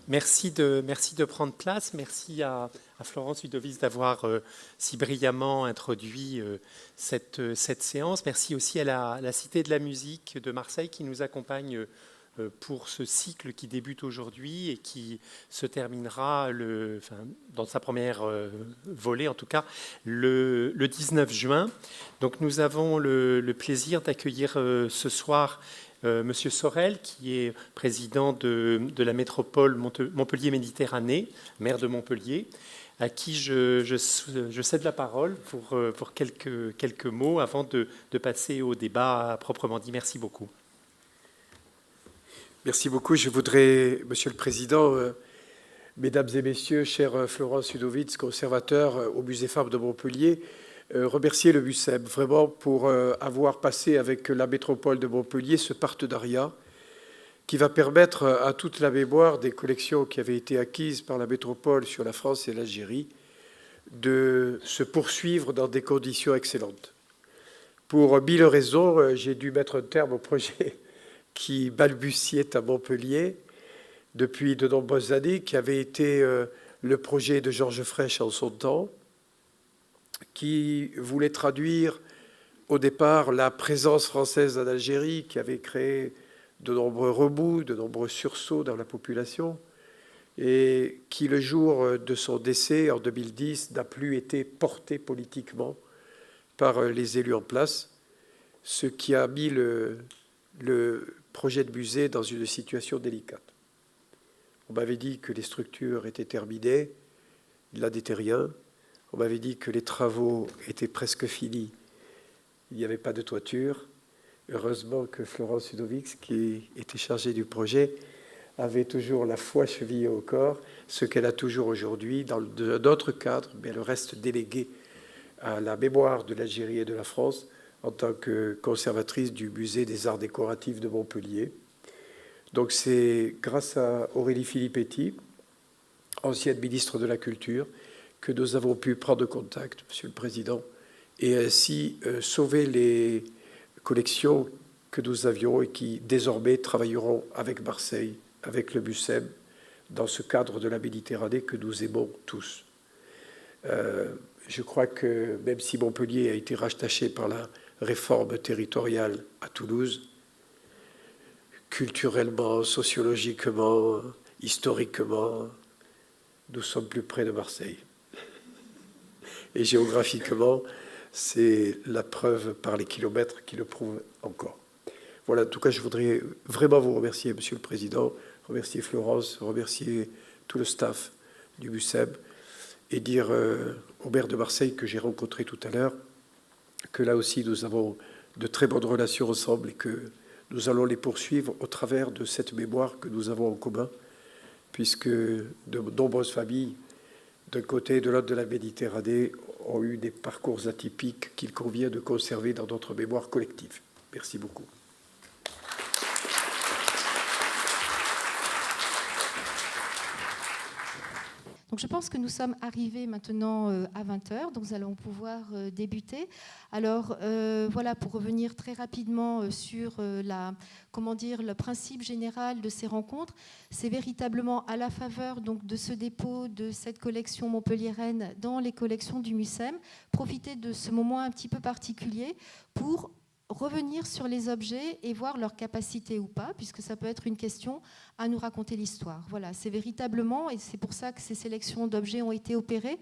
Merci de prendre place. Merci à Florence Udovic d'avoir si brillamment introduit cette séance. Merci aussi à la Cité de la musique de Marseille qui nous accompagne pour ce cycle qui débute aujourd'hui et qui se terminera dans sa première volée, en tout cas, le 19 juin. Donc nous avons le plaisir d'accueillir ce soir Monsieur Sorel, qui est président de la métropole Montpellier-Méditerranée, maire de Montpellier, à qui je cède la parole pour quelques mots avant de passer au débat proprement dit. Merci beaucoup. Merci beaucoup. Je voudrais, Monsieur le Président, Mesdames et Messieurs, chère Florence Udovic, conservateur au Musée Fabre de Montpellier, remercier le MUCEM vraiment pour avoir passé avec la métropole de Montpellier ce partenariat qui va permettre à toute la mémoire des collections qui avaient été acquises par la métropole sur la France et l'Algérie de se poursuivre dans des conditions excellentes. Pour 1000 raisons, j'ai dû mettre un terme au projet qui balbutiait à Montpellier depuis de nombreuses années, qui avait été le projet de Georges Frêche en son temps, qui voulait traduire au départ la présence française en Algérie, qui avait créé de nombreux remous, de nombreux sursauts dans la population, et qui, le jour de son décès en 2010, n'a plus été porté politiquement par les élus en place, ce qui a mis le projet de musée dans une situation délicate. On m'avait dit que les structures étaient terminées, il n'en était rien. On m'avait dit que les travaux étaient presque finis, il n'y avait pas de toiture. Heureusement que Florence Udovic, qui était chargée du projet, avait toujours la foi chevillée au corps, ce qu'elle a toujours aujourd'hui dans d'autres cadres, mais elle reste déléguée à la mémoire de l'Algérie et de la France en tant que conservatrice du musée des arts décoratifs de Montpellier. Donc c'est grâce à Aurélie Filippetti, ancienne ministre de la Culture, que nous avons pu prendre contact, Monsieur le Président, et ainsi sauver les collections que nous avions et qui désormais travailleront avec Marseille, avec le MUCEM, dans ce cadre de la Méditerranée que nous aimons tous. Je crois que même si Montpellier a été rattaché par la réforme territoriale à Toulouse, culturellement, sociologiquement, historiquement, nous sommes plus près de Marseille. Et géographiquement, c'est la preuve par les kilomètres qui le prouve encore. Voilà, en tout cas, je voudrais vraiment vous remercier, Monsieur le Président, remercier Florence, remercier tout le staff du MUCEM et dire au maire de Marseille que j'ai rencontré tout à l'heure que là aussi nous avons de très bonnes relations ensemble et que nous allons les poursuivre au travers de cette mémoire que nous avons en commun, puisque de nombreuses familles, d'un côté et de l'autre de la Méditerranée, ont eu des parcours atypiques qu'il convient de conserver dans notre mémoire collective. Merci beaucoup. Donc je pense que nous sommes arrivés maintenant à 20h, donc nous allons pouvoir débuter. Alors voilà, pour revenir très rapidement sur le principe général de ces rencontres, c'est véritablement à la faveur donc, de ce dépôt de cette collection montpelliéraine dans les collections du MUCEM, profiter de ce moment un petit peu particulier pour revenir sur les objets et voir leur capacité ou pas, puisque ça peut être une question à nous raconter l'histoire. Voilà, c'est véritablement, et c'est pour ça que ces sélections d'objets ont été opérées,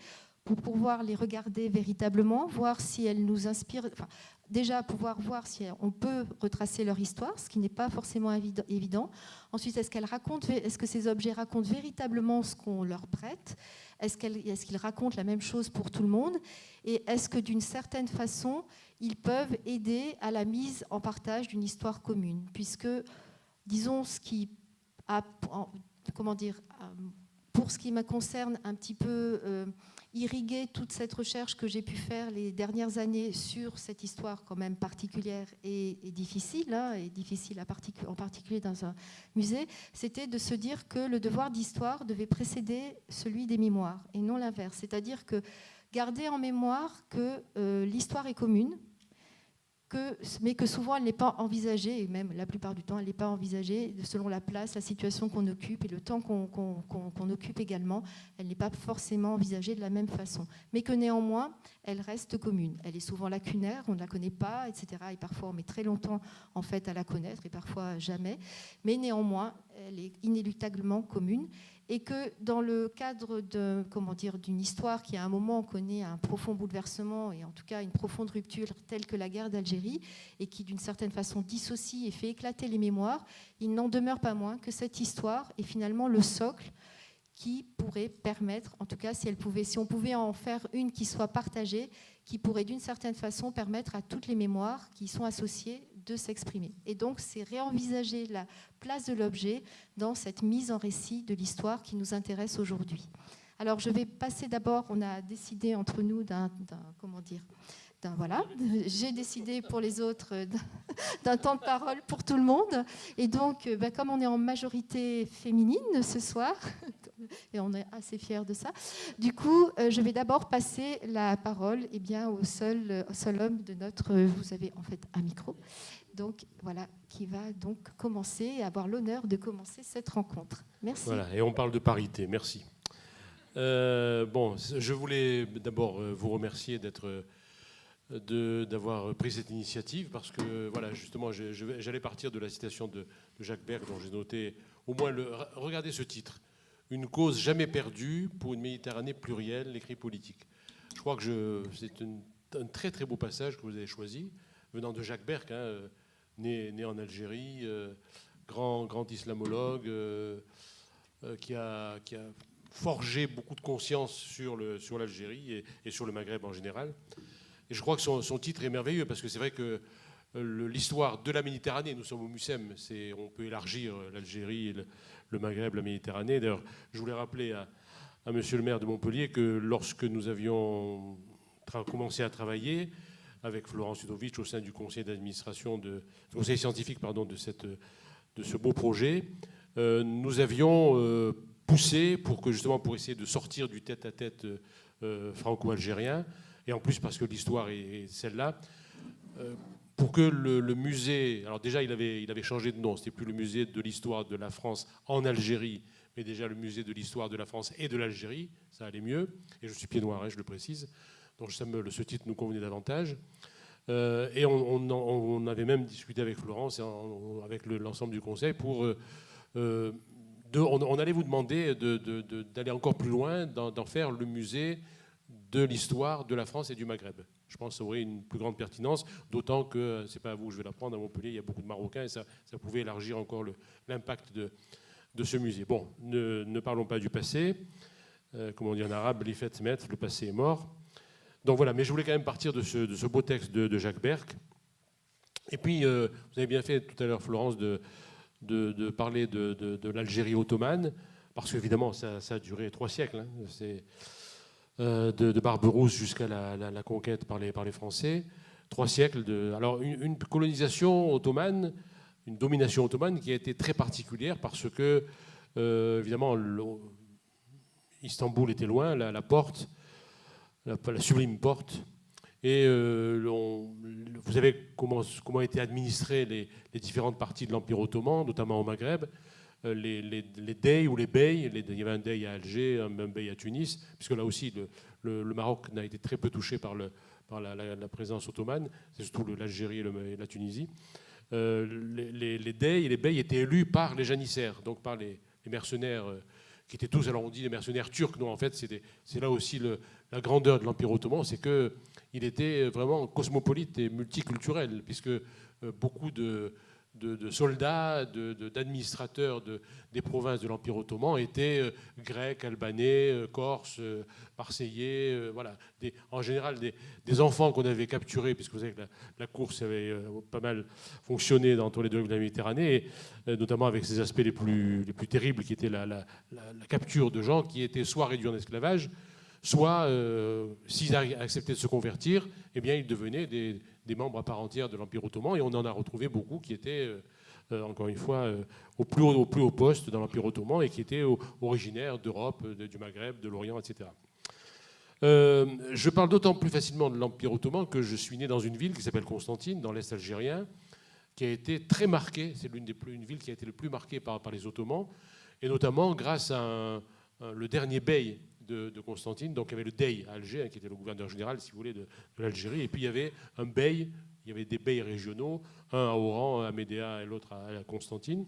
pour pouvoir les regarder véritablement, voir si elles nous inspirent, enfin, déjà pouvoir voir si on peut retracer leur histoire, ce qui n'est pas forcément évident. Ensuite, est-ce que ces objets racontent véritablement ce qu'on leur prête ? Est-ce qu'ils racontent la même chose pour tout le monde ? Et est-ce que d'une certaine façon, ils peuvent aider à la mise en partage d'une histoire commune ? Puisque, disons, ce qui a, pour ce qui me concerne, un petit peu irriguer toute cette recherche que j'ai pu faire les dernières années sur cette histoire quand même particulière et difficile, en particulier dans un musée, c'était de se dire que le devoir d'histoire devait précéder celui des mémoires et non l'inverse. C'est-à-dire que garder en mémoire que l'histoire est commune, mais que souvent elle n'est pas envisagée, et même la plupart du temps elle n'est pas envisagée selon la place, la situation qu'on occupe et le temps qu'on occupe également, elle n'est pas forcément envisagée de la même façon, mais que néanmoins elle reste commune. Elle est souvent lacunaire, on ne la connaît pas, etc. Et parfois on met très longtemps en fait à la connaître et parfois jamais, mais néanmoins elle est inéluctablement commune. Et que dans le cadre d'une histoire qui à un moment connaît un profond bouleversement et en tout cas une profonde rupture telle que la guerre d'Algérie et qui d'une certaine façon dissocie et fait éclater les mémoires, il n'en demeure pas moins que cette histoire est finalement le socle qui pourrait permettre, en tout cas si on pouvait en faire une qui soit partagée, qui pourrait d'une certaine façon permettre à toutes les mémoires qui y sont associées de s'exprimer. Et donc c'est réenvisager la place de l'objet dans cette mise en récit de l'histoire qui nous intéresse aujourd'hui. Alors je vais passer d'abord, on a décidé entre nous voilà, j'ai décidé pour les autres d'un temps de parole pour tout le monde. Et donc, comme on est en majorité féminine ce soir, et on est assez fiers de ça, du coup, je vais d'abord passer la parole au seul homme de notre... Vous avez en fait un micro. Donc, voilà, qui va donc commencer et avoir l'honneur de commencer cette rencontre. Merci. Voilà, et on parle de parité. Merci. Je voulais d'abord vous remercier d'avoir pris cette initiative parce que, voilà, justement, j'allais partir de la citation de Jacques Berck dont j'ai noté au moins regardez ce titre, Une cause jamais perdue pour une Méditerranée plurielle, l'écrit politique. Je crois que c'est un très très beau passage que vous avez choisi, venant de Jacques Berck, né en Algérie, grand islamologue, qui a forgé beaucoup de conscience sur l'Algérie et sur le Maghreb en général. Et je crois que son titre est merveilleux parce que c'est vrai que l'histoire de la Méditerranée, nous sommes au MUSEM, on peut élargir l'Algérie, le Maghreb, la Méditerranée. D'ailleurs, je voulais rappeler à monsieur le maire de Montpellier que lorsque nous avions commencé à travailler avec Florence Udovic au sein du conseil d'administration, conseil scientifique de ce beau projet, nous avions poussé pour essayer de sortir du tête-à-tête franco-algérien. Et en plus parce que l'histoire est celle-là, pour que le musée... Alors déjà, il avait changé de nom, c'était plus le musée de l'histoire de la France en Algérie, mais déjà le musée de l'histoire de la France et de l'Algérie, ça allait mieux. Et je suis pied noir, je le précise, donc ce titre nous convenait davantage. Et on avait même discuté avec Florence et avec l'ensemble du conseil pour... on allait vous demander d'aller encore plus loin, d'en faire le musée de l'histoire de la France et du Maghreb. Je pense que ça aurait une plus grande pertinence, d'autant que, c'est pas à vous que je vais l'apprendre, à Montpellier, il y a beaucoup de Marocains et ça pouvait élargir encore l'impact de ce musée. Bon, ne parlons pas du passé. Comme on dit en arabe, l'ifet met, le passé est mort. Donc voilà, mais je voulais quand même partir de ce beau texte de Jacques Berck. Et puis, vous avez bien fait tout à l'heure, Florence, de parler de l'Algérie ottomane, parce qu'évidemment, ça a duré 3 siècles. C'est... de Barberousse jusqu'à la conquête par les Français. 3 siècles alors une colonisation ottomane, une domination ottomane qui a été très particulière parce que, évidemment, Istanbul était loin, la porte, la sublime porte. Et vous savez comment étaient administrées les différentes parties de l'Empire ottoman, notamment au Maghreb. Les Dey ou les Beys, il y avait un Dey à Alger, un Bey à Tunis, puisque là aussi le Maroc n'a été très peu touché par la présence ottomane, c'est surtout l'Algérie et la Tunisie. Les Dey et les Beys étaient élus par les janissaires, donc par les mercenaires qui étaient tous, alors on dit les mercenaires turcs, non, en fait c'est là aussi la grandeur de l'Empire ottoman, c'est qu'il était vraiment cosmopolite et multiculturel, puisque beaucoup de soldats, d'administrateurs des provinces de l'Empire ottoman étaient grecs, albanais, corses, marseillais, voilà. En général, des enfants qu'on avait capturés, puisque vous savez que la course avait pas mal fonctionné dans tous les deux de la Méditerranée, et notamment avec ses aspects les plus terribles, qui étaient la capture de gens qui étaient soit réduits en esclavage, soit, s'ils acceptaient de se convertir, eh bien, ils devenaient des membres à part entière de l'Empire ottoman, et on en a retrouvé beaucoup qui étaient, encore une fois, au plus haut poste dans l'Empire ottoman et qui étaient originaires d'Europe, du Maghreb, de l'Orient, etc. Je parle d'autant plus facilement de l'Empire ottoman que je suis né dans une ville qui s'appelle Constantine, dans l'Est algérien, qui a été très marquée, c'est une ville qui a été le plus marquée par les Ottomans, et notamment grâce à le dernier bey de Constantine. Donc il y avait le dey à Alger, qui était le gouverneur général, si vous voulez, de l'Algérie, et puis il y avait un bey, il y avait des beys régionaux, un à Oran, à Médéa et l'autre à Constantine.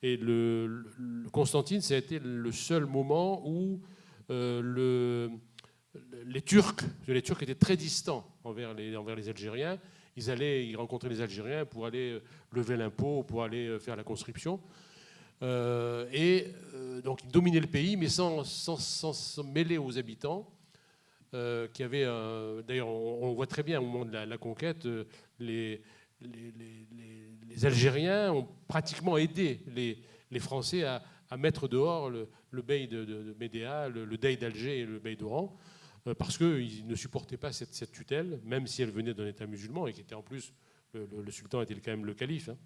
Et le Constantine, ça a été le seul moment où les Turcs étaient très distants envers les Algériens. Ils rencontraient les Algériens pour aller lever l'impôt, pour aller faire la conscription. Donc ils dominaient le pays, mais sans se mêler aux habitants. Qui avaient, d'ailleurs, on voit très bien au moment de la conquête, les Algériens ont pratiquement aidé les Français à mettre dehors le bey de Médéa, le dey d'Alger et le bey d'Oran, parce qu'ils ne supportaient pas cette tutelle, même si elle venait d'un État musulman et qui était en plus, le sultan était quand même le calife. Hein.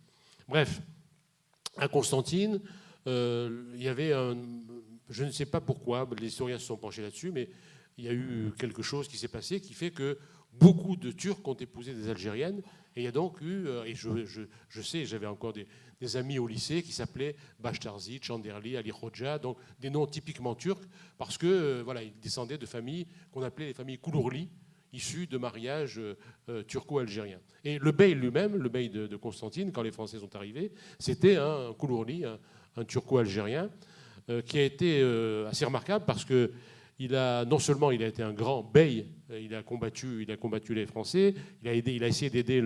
Bref, à Constantine, il y avait je ne sais pas pourquoi, les historiens se sont penchés là-dessus, mais il y a eu quelque chose qui s'est passé qui fait que beaucoup de Turcs ont épousé des Algériennes. Et il y a donc eu, et je sais, j'avais encore des amis au lycée qui s'appelaient Bashtarzi, Chanderli, Ali Hoxha, donc des noms typiquement turcs, parce que voilà, ils descendaient de familles qu'on appelait les familles Koulourli, issues de mariages turco-algériens. Et le bey lui-même, le bey de Constantine, quand les Français sont arrivés, c'était un Koulourli, un turco-algérien, qui a été assez remarquable parce que non seulement il a été un grand bey, il a combattu les Français, il a essayé d'aider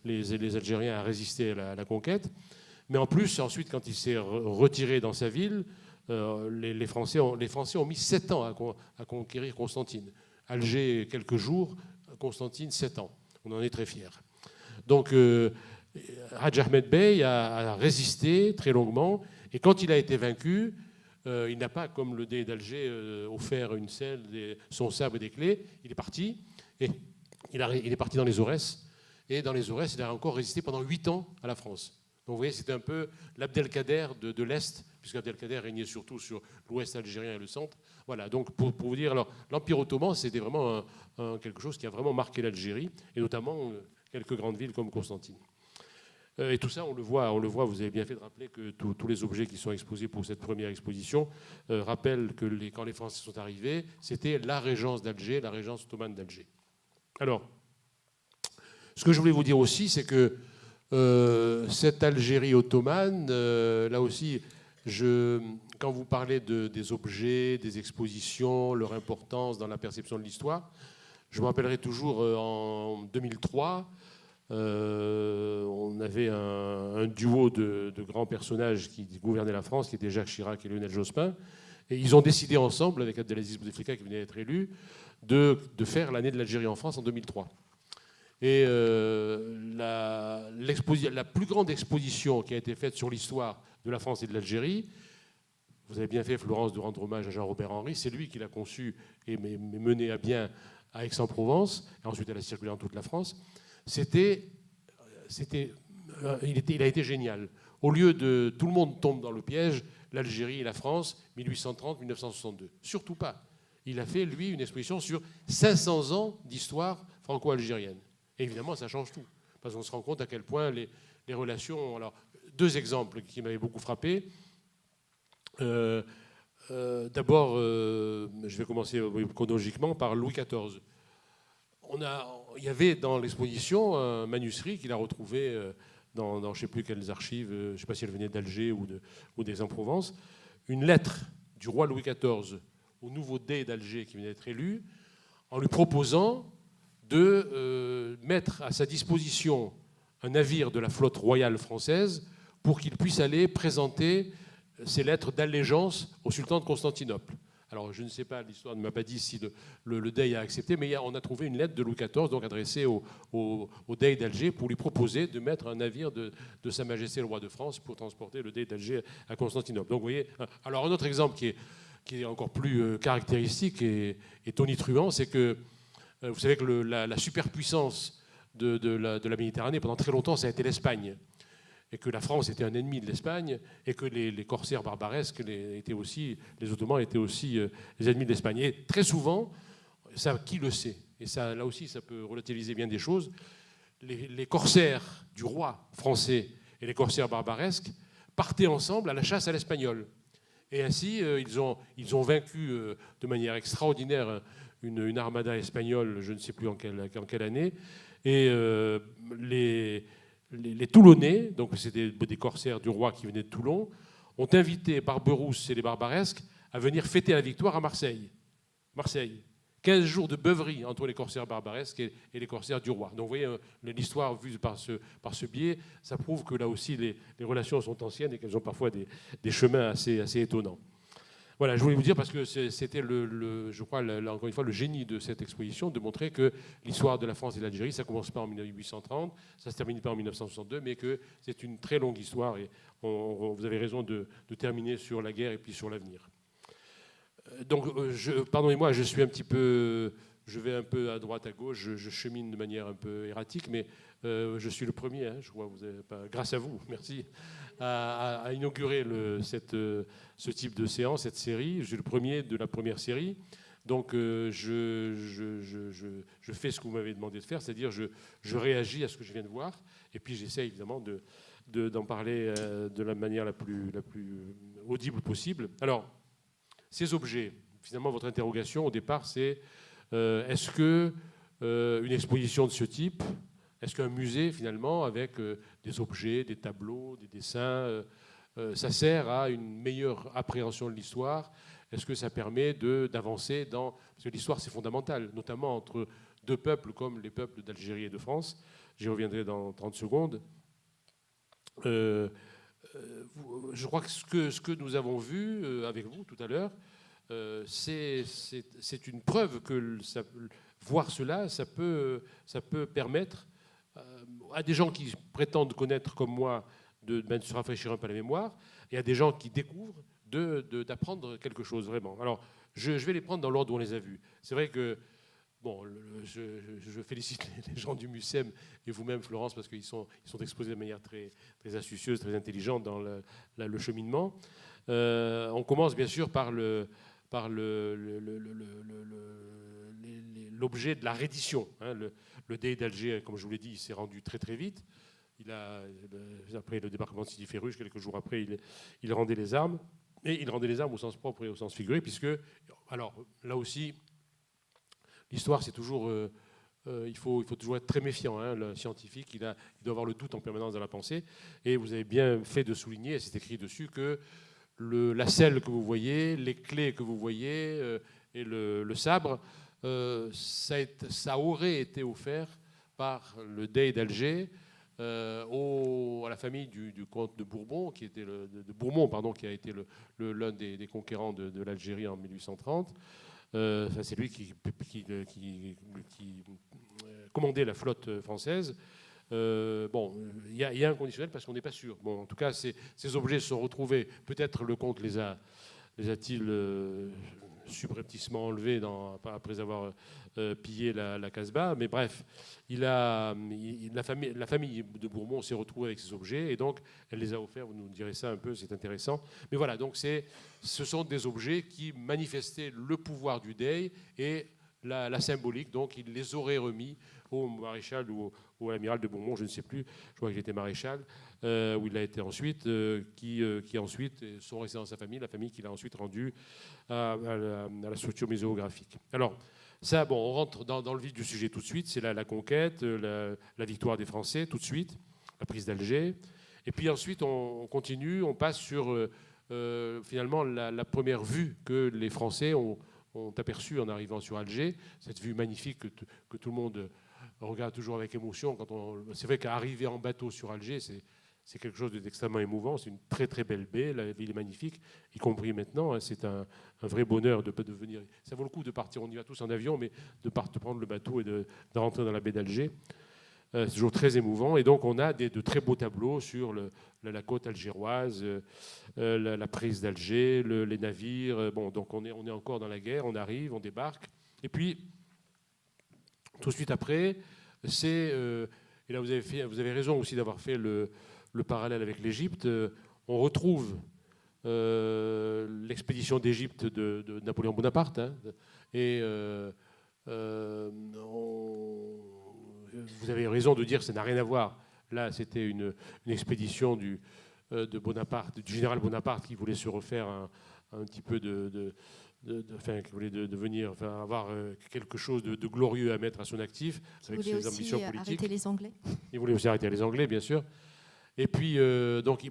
les Algériens à résister à la conquête, mais en plus, ensuite, quand il s'est retiré dans sa ville, les Français ont mis 7 ans à conquérir Constantine. Alger, quelques jours, Constantine, 7 ans. On en est très fiers. Donc, Hadj Ahmed Bey a résisté très longuement, et quand il a été vaincu, il n'a pas, comme le dey d'Alger, offert une selle, son sabre et des clés. Il est parti, et il est parti dans les Aurès. Et dans les Aurès, il a encore résisté pendant 8 ans à la France. Donc vous voyez, c'était un peu l'Abdelkader de l'Est, puisque Abdelkader régnait surtout sur l'Ouest algérien et le centre. Voilà, donc pour vous dire, alors, l'Empire ottoman, c'était vraiment quelque chose qui a vraiment marqué l'Algérie, et notamment quelques grandes villes comme Constantine. Et tout ça, on le voit, vous avez bien fait de rappeler que tous les objets qui sont exposés pour cette première exposition rappellent que quand les Français sont arrivés, c'était la régence d'Alger, la régence ottomane d'Alger. Alors, ce que je voulais vous dire aussi, c'est que cette Algérie ottomane, là aussi, quand vous parlez des objets, des expositions, leur importance dans la perception de l'histoire, je me rappellerai toujours en 2003, on avait un duo de grands personnages qui gouvernaient la France, qui étaient Jacques Chirac et Lionel Jospin, et ils ont décidé ensemble, avec Abdelaziz Bouteflika qui venait d'être élu, de faire l'année de l'Algérie en France en 2003. Et la plus grande exposition qui a été faite sur l'histoire de la France et de l'Algérie, vous avez bien fait, Florence, de rendre hommage à Jean-Robert Henry, c'est lui qui l'a conçu et mené à bien à Aix-en-Provence, et ensuite elle a circulé dans toute la France. Il a été génial. Au lieu de tout le monde tombe dans le piège, l'Algérie et la France, 1830-1962. Surtout pas. Il a fait, lui, une exposition sur 500 ans d'histoire franco-algérienne. Et évidemment, ça change tout. Parce qu'on se rend compte à quel point les relations... Alors, 2 exemples qui m'avaient beaucoup frappé. D'abord, je vais commencer chronologiquement par Louis XIV. Il y avait dans l'exposition un manuscrit qu'il a retrouvé dans je ne sais plus quelles archives, je ne sais pas si elle venait d'Alger ou d'Aix-en-Provence, une lettre du roi Louis XIV au nouveau dey d'Alger qui venait d'être élu, en lui proposant de mettre à sa disposition un navire de la flotte royale française pour qu'il puisse aller présenter ses lettres d'allégeance au sultan de Constantinople. Alors, je ne sais pas, l'histoire ne m'a pas dit si le dey a accepté, mais on a trouvé une lettre de Louis XIV, donc adressée au dey d'Alger, pour lui proposer de mettre un navire de Sa Majesté le roi de France pour transporter le dey d'Alger à Constantinople. Donc, vous voyez. Alors, un autre exemple qui est encore plus caractéristique et tonitruant, c'est que vous savez que la superpuissance de la Méditerranée, pendant très longtemps, ça a été l'Espagne. Et que la France était un ennemi de l'Espagne, et que les corsaires barbaresques, les Ottomans étaient aussi les ennemis de l'Espagne. Et très souvent, ça, qui le sait? Et ça, là aussi, ça peut relativiser bien des choses. Les corsaires du roi français et les corsaires barbaresques partaient ensemble à la chasse à l'espagnol. Et ainsi, ils ont vaincu de manière extraordinaire une armada espagnole, je ne sais plus en quelle année. Et les Toulonnais, donc c'était des corsaires du roi qui venaient de Toulon, ont invité Barberousse et les barbaresques à venir fêter la victoire à Marseille. 15 jours de beuverie entre les corsaires barbaresques et les corsaires du roi. Donc vous voyez, l'histoire vue par ce biais, ça prouve que là aussi les relations sont anciennes et qu'elles ont parfois des chemins assez étonnants. Voilà, je voulais vous dire parce que c'était, je crois, encore une fois, le génie de cette exposition, de montrer que l'histoire de la France et de l'Algérie, ça ne commence pas en 1830, ça ne se termine pas en 1962, mais que c'est une très longue histoire et vous avez raison de terminer sur la guerre et puis sur l'avenir. Donc, pardonnez-moi, je vais un peu à droite, à gauche, je chemine de manière un peu erratique, mais je suis le premier, hein, je crois, grâce à vous, merci, à inaugurer ce type de séance, cette série. Je suis le premier de la première série. Donc, je fais ce que vous m'avez demandé de faire, c'est-à-dire je réagis à ce que je viens de voir, et puis j'essaie évidemment d'en parler de la manière la plus audible possible. Alors, ces objets, finalement, votre interrogation au départ, c'est est-ce que une exposition de ce type, est-ce qu'un musée, finalement, avec des objets, des tableaux, des dessins, ça sert à une meilleure appréhension de l'histoire? Est-ce que ça permet d'avancer dans... Parce que l'histoire, c'est fondamental, notamment entre deux peuples comme les peuples d'Algérie et de France. J'y reviendrai dans 30 secondes. Je crois que ce que nous avons vu avec vous tout à l'heure, c'est une preuve que voir cela, ça peut permettre à des gens qui prétendent connaître comme moi de se rafraîchir un peu la mémoire, et à des gens qui découvrent d'apprendre quelque chose vraiment. Alors, je vais les prendre dans l'ordre où on les a vus. C'est vrai que bon, je félicite les gens du MUSEM et vous-même, Florence, parce qu'ils sont exposés de manière très, très astucieuse, très intelligente dans le cheminement. On commence bien sûr par l'objet de la reddition. Hein. Le Dey d'Alger, comme je vous l'ai dit, il s'est rendu très très vite. Après le débarquement de Sidi Ferruch, quelques jours après, il rendait les armes. Et il rendait les armes au sens propre et au sens figuré, puisque, alors là aussi, l'histoire, c'est toujours... il faut toujours être très méfiant. Hein. Le scientifique, il doit avoir le doute en permanence dans la pensée. Et vous avez bien fait de souligner, et c'est écrit dessus, que la selle que vous voyez, les clés que vous voyez et le sabre, ça aurait été offert par le Dey d'Alger à la famille du comte de Bourbon, qui était de Bourmont, pardon, qui a été l'un des conquérants de l'Algérie en 1830. C'est lui qui commandait la flotte française. Bon, il y a un conditionnel parce qu'on n'est pas sûr. Bon, en tout cas, ces objets se sont retrouvés. Peut-être le comte les a-t-il subrepticement enlevés après avoir pillé la Casbah. Mais bref, la famille de Bourmont s'est retrouvée avec ces objets et donc elle les a offerts. Vous nous direz ça un peu, c'est intéressant. Mais voilà, donc ce sont des objets qui manifestaient le pouvoir du Dey et la symbolique. Donc il les aurait remis au maréchal ou au amiral de Bourmont, je ne sais plus, je crois qu'il était maréchal, où il a été ensuite, qui ensuite sont restés dans sa famille, la famille qu'il a ensuite rendue à la structure muséographique. Alors, ça, bon, on rentre dans le vif du sujet tout de suite, c'est la conquête, la victoire des Français tout de suite, la prise d'Alger, et puis ensuite on continue, on passe sur finalement la première vue que les Français ont aperçue en arrivant sur Alger, cette vue magnifique que tout le monde regarde toujours avec émotion. C'est vrai qu'arriver en bateau sur Alger, c'est quelque chose d'extrêmement émouvant. C'est une très très belle baie, la ville est magnifique, y compris maintenant. Hein, c'est un vrai bonheur de venir. Ça vaut le coup de partir, on y va tous en avion, mais de prendre le bateau et de rentrer dans la baie d'Alger. C'est toujours très émouvant. Et donc on a de très beaux tableaux sur la côte algéroise, la prise d'Alger, les navires. Bon, donc on est encore dans la guerre, on arrive, on débarque. Et puis, tout de suite après, et là vous avez raison aussi d'avoir fait le parallèle avec l'Égypte, on retrouve l'expédition d'Égypte de Napoléon Bonaparte, hein, et Vous avez raison de dire que ça n'a rien à voir. Là, c'était une expédition du général Bonaparte qui voulait se refaire un petit peu qui voulait devenir, avoir quelque chose de glorieux à mettre à son actif avec ses ambitions politiques. Arrêter les Anglais. Il voulait aussi arrêter les Anglais, bien sûr. Et puis,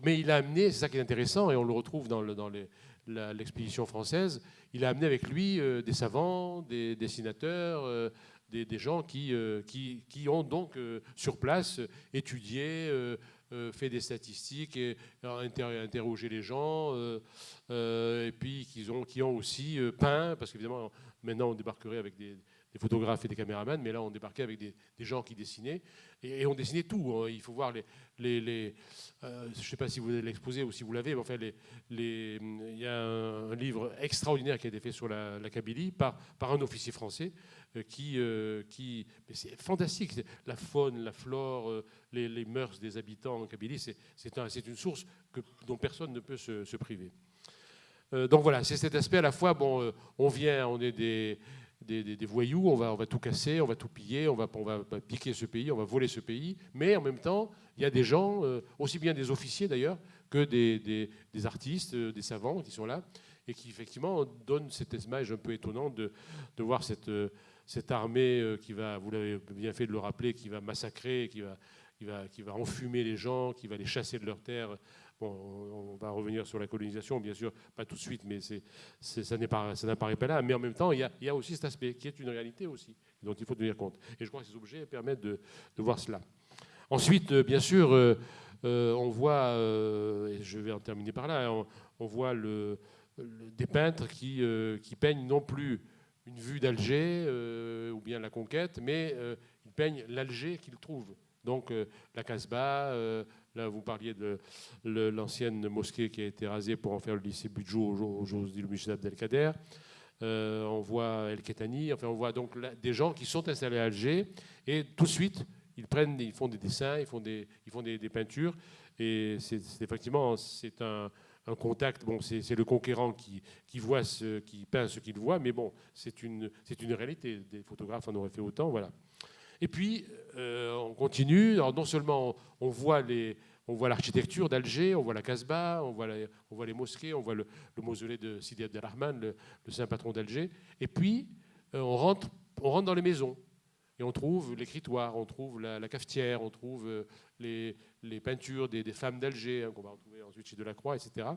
mais il a amené, c'est ça qui est intéressant, et on le retrouve dans l'expédition française, il a amené avec lui des savants, des dessinateurs, des gens qui ont donc sur place étudié, fait des statistiques, et interrogé les gens, et puis qui ont aussi peint, parce qu'évidemment, maintenant on débarquerait avec des photographes et des caméramans, mais là on débarquait avec des gens qui dessinaient, et on dessinait tout. Hein. Il faut voir je ne sais pas si vous avez l'exposé ou si vous l'avez, mais enfin, il y a un livre extraordinaire qui a été fait sur la Kabylie par un officier français mais c'est fantastique. La faune, la flore, les mœurs des habitants en Kabylie, c'est une source dont personne ne peut se priver. Donc voilà, c'est cet aspect à la fois, on est des voyous, on va tout casser, on va tout piller, on va piquer ce pays, on va voler ce pays, mais en même temps, il y a des gens, aussi bien des officiers d'ailleurs, que des artistes, des savants qui sont là, et qui effectivement donnent cette image un peu étonnante de voir cette armée qui va, vous l'avez bien fait de le rappeler, qui va massacrer, qui va enfumer les gens, qui va les chasser de leurs terres. Bon, on va revenir sur la colonisation, bien sûr, pas tout de suite, mais ça n'apparaît pas là. Mais en même temps, il y a aussi cet aspect qui est une réalité aussi, dont il faut tenir compte. Et je crois que ces objets permettent de voir cela. Ensuite, bien sûr, on voit, et je vais en terminer par là, on voit des peintres qui peignent non plus une vue d'Alger ou bien la conquête, mais ils peignent l'Alger qu'ils trouvent. Donc la Casbah, là vous parliez de l'ancienne mosquée qui a été rasée pour en faire le lycée Budjo au Josdi Musab Abdelkader. On voit El Ketani, enfin on voit donc des gens qui sont installés à Alger et tout de suite ils font des dessins, ils font des peintures et effectivement c'est un contact. Bon, c'est le conquérant qui peint ce qu'il voit, mais bon, c'est une réalité. Des photographes en auraient fait autant, voilà. Et puis, on continue. Alors, non seulement on voit l'architecture d'Alger, on voit la Casbah, on voit les mosquées, on voit le mausolée de Sidi Abdelrahman, le saint patron d'Alger. Et puis, on rentre dans les maisons. Et on trouve l'écritoire, on trouve la cafetière, on trouve les peintures des femmes d'Alger, hein, qu'on va retrouver ensuite chez Delacroix, etc.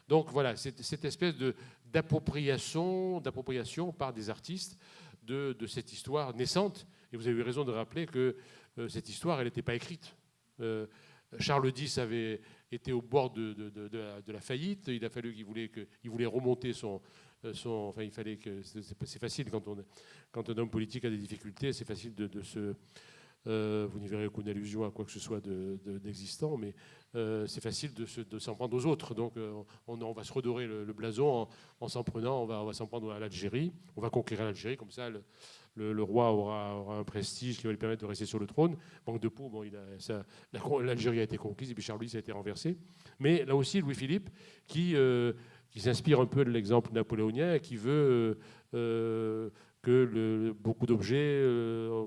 Donc voilà, cette espèce d'appropriation par des artistes de cette histoire naissante. Et vous avez eu raison de rappeler que cette histoire, elle n'était pas écrite. Charles X avait été au bord de la faillite. Il a fallu qu'il voulait remonter enfin, il fallait que c'est facile quand un homme politique a des difficultés, c'est facile de se vous n'y verrez aucune allusion à quoi que ce soit d'existant, mais c'est facile de s'en prendre aux autres. Donc on va se redorer le blason en s'en prenant, on va s'en prendre à l'Algérie, on va conquérir l'Algérie, comme ça le roi aura un prestige qui va lui permettre de rester sur le trône. Manque de peau, l'Algérie a été conquise et puis Charles X a été renversé. Mais là aussi, Louis-Philippe, qui s'inspire un peu de l'exemple napoléonien, qui veut que beaucoup d'objets,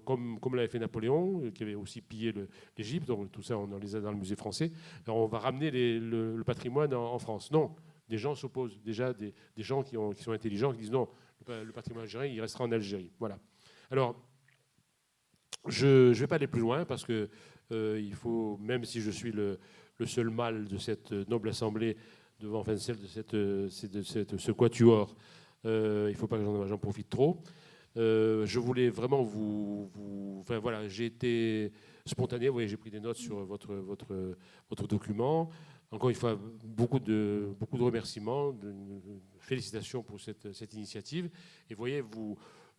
comme l'avait fait Napoléon, qui avait aussi pillé l'Égypte, donc tout ça on les a dans le musée français, alors on va ramener le patrimoine en France. Non, des gens s'opposent, déjà des gens qui sont intelligents, qui disent non, le patrimoine algérien, il restera en Algérie. Voilà. Alors, je ne vais pas aller plus loin, parce que il faut, même si je suis le seul mâle de cette noble assemblée, devant celle de ce quatuor, il ne faut pas que j'en profite trop. Je voulais vraiment enfin voilà, j'ai été spontané. Vous voyez, j'ai pris des notes sur votre document. Encore une fois, beaucoup de remerciements, de félicitations pour cette initiative. Et vous voyez,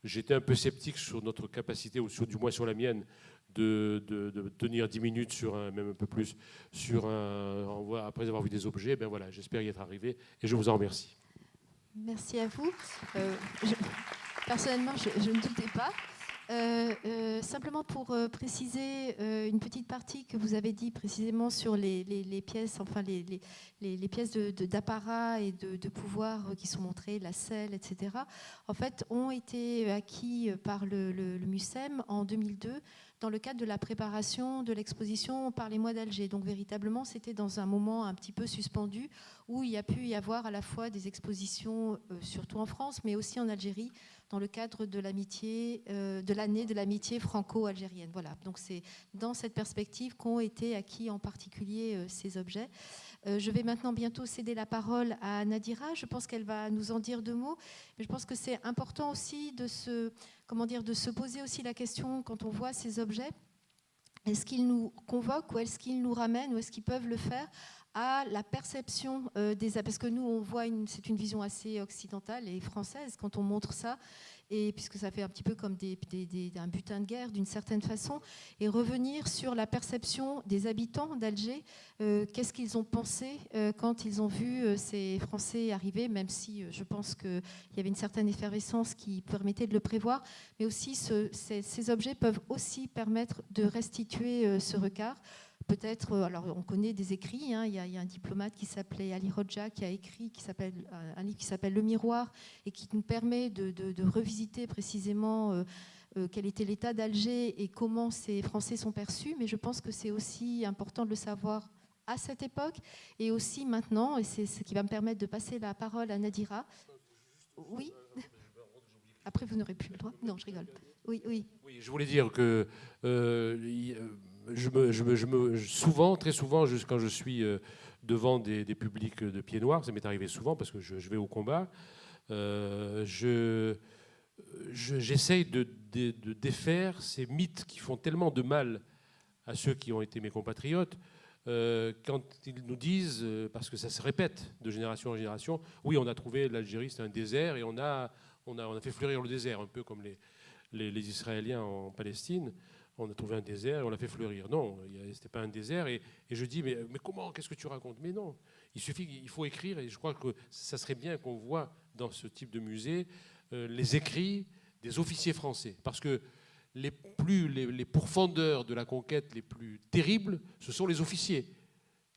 j'étais un peu sceptique sur notre capacité, ou du moins sur la mienne, de tenir 10 minutes même un peu plus, après avoir vu des objets. Ben voilà, j'espère y être arrivé et je vous en remercie. Merci à vous. Personnellement, je ne doutais pas. Simplement pour préciser une petite partie que vous avez dit précisément sur les pièces, enfin les pièces d'apparat et de pouvoir qui sont montrées, la selle, etc. En fait, ont été acquis par le MUSEM en 2002 dans le cadre de la préparation de l'exposition par les mois d'Alger. Donc véritablement, c'était dans un moment un petit peu suspendu où il y a pu y avoir à la fois des expositions, surtout en France, mais aussi en Algérie, dans le cadre de l'amitié, de l'année de l'amitié franco-algérienne. Voilà. Donc c'est dans cette perspective qu'ont été acquis en particulier ces objets. Je vais maintenant bientôt céder la parole à Nadira. Je pense qu'elle va nous en dire 2 mots. Mais je pense que c'est important aussi de se poser aussi la question quand on voit ces objets. Est-ce qu'ils nous convoquent ou est-ce qu'ils nous ramènent ou est-ce qu'ils peuvent le faire à la perception parce que nous on voit c'est une vision assez occidentale et française quand on montre ça, et puisque ça fait un petit peu comme un butin de guerre d'une certaine façon, et revenir sur la perception des habitants d'Alger, qu'est-ce qu'ils ont pensé quand ils ont vu ces Français arriver, même si je pense qu'il y avait une certaine effervescence qui permettait de le prévoir, mais aussi ces objets peuvent aussi permettre de restituer ce regard. Peut-être, alors on connaît des écrits, hein, il y a un diplomate qui s'appelait Ali Rodja qui a écrit un livre qui s'appelle Le Miroir et qui nous permet de revisiter précisément quel était l'état d'Alger et comment ces Français sont perçus. Mais je pense que c'est aussi important de le savoir à cette époque et aussi maintenant, et c'est ce qui va me permettre de passer la parole à Nadira. Oui. Après, vous n'aurez plus le droit. Non, je rigole. Oui. Oui, je voulais dire que souvent, très souvent, quand je suis devant des publics de pieds noirs, ça m'est arrivé souvent parce que je vais au combat, j'essaye de défaire ces mythes qui font tellement de mal à ceux qui ont été mes compatriotes. Quand ils nous disent, parce que ça se répète de génération en génération, oui, on a trouvé l'Algérie, c'est un désert, et on a fait fleurir le désert, un peu comme les Israéliens en Palestine. On a trouvé un désert et on l'a fait fleurir. Non, c'était pas un désert. Et je dis, mais comment? Qu'est-ce que tu racontes? Mais non, il faut écrire. Et je crois que ça serait bien qu'on voit dans ce type de musée les écrits des officiers français. Parce que les pourfendeurs de la conquête les plus terribles, ce sont les officiers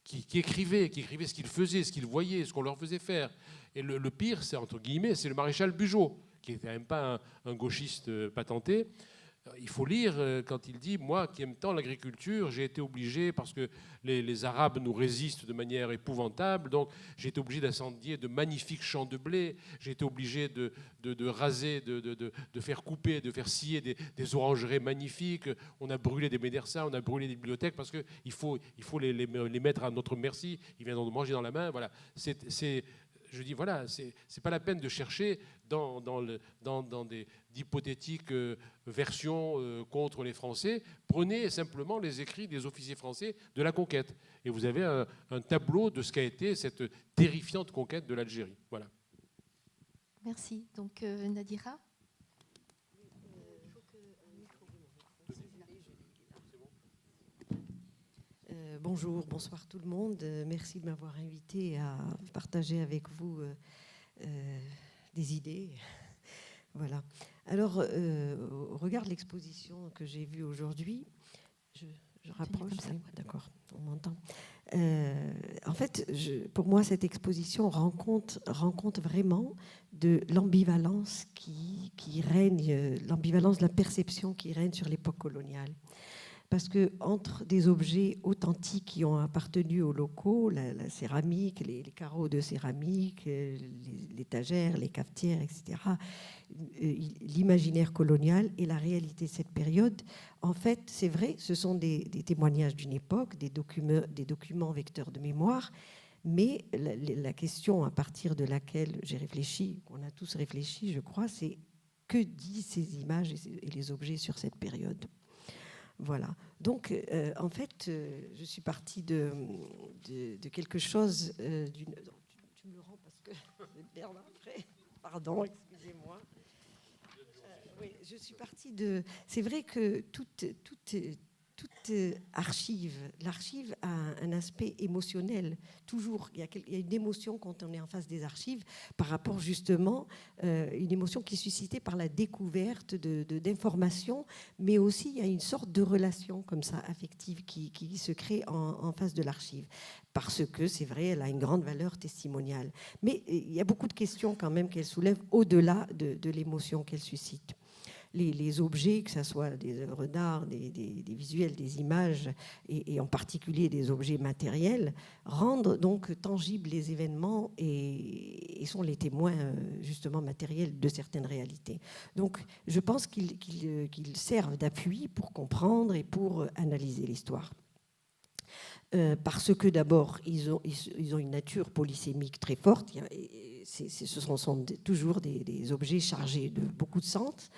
qui écrivaient ce qu'ils faisaient, ce qu'ils voyaient, ce qu'on leur faisait faire. Et le pire, c'est entre guillemets, c'est le maréchal Bugeaud, qui n'était même pas un gauchiste patenté. Il faut lire quand il dit « Moi qui aime tant l'agriculture, j'ai été obligé, parce que les Arabes nous résistent de manière épouvantable, donc j'ai été obligé d'incendier de magnifiques champs de blé, j'ai été obligé de raser, de faire couper, de faire scier des orangeries magnifiques, on a brûlé des médersas, on a brûlé des bibliothèques, parce qu'il faut les mettre à notre merci, ils viendront nous manger dans la main. » Voilà. Je dis, voilà, c'est pas la peine de chercher dans d'hypothétiques versions contre les Français. Prenez simplement les écrits des officiers français de la conquête. Et vous avez un tableau de ce qu'a été cette terrifiante conquête de l'Algérie. Voilà. Merci. Donc, Nadira. Bonjour, bonsoir tout le monde. Merci de m'avoir invité à partager avec vous des idées. Voilà. Alors, au regard de l'exposition que j'ai vue aujourd'hui, je rapproche. Oui, d'accord, on m'entend. En fait, pour moi, cette exposition rencontre vraiment de l'ambivalence qui règne, l'ambivalence de la perception qui règne sur l'époque coloniale. Parce que entre des objets authentiques qui ont appartenu aux locaux, la céramique, les carreaux de céramique, les étagères, les cafetières, etc., l'imaginaire colonial et la réalité de cette période, en fait, c'est vrai, ce sont des témoignages d'une époque, des documents vecteurs de mémoire, mais la question à partir de laquelle j'ai réfléchi, qu'on a tous réfléchi, je crois, c'est que disent ces images et les objets sur cette période. Voilà. Donc, en fait, je suis partie de quelque chose d'une... Tu me le rends parce que je vais perdre après. Pardon, excusez-moi. Oui, je suis partie de... C'est vrai que toute archive, l'archive a un aspect émotionnel. Toujours, il y a une émotion quand on est en face des archives par rapport justement, une émotion qui est suscitée par la découverte d'informations, mais aussi il y a une sorte de relation comme ça affective qui se crée en face de l'archive. Parce que c'est vrai, elle a une grande valeur testimoniale. Mais il y a beaucoup de questions quand même qu'elle soulève au-delà de l'émotion qu'elle suscite. Les objets, que ce soit des œuvres d'art, des visuels, des images, et en particulier des objets matériels, rendent donc tangibles les événements et sont les témoins justement matériels de certaines réalités. Donc je pense qu'ils servent d'appui pour comprendre et pour analyser l'histoire. Parce que d'abord, ils ont une nature polysémique très forte. Ce sont toujours des objets chargés de beaucoup de sens,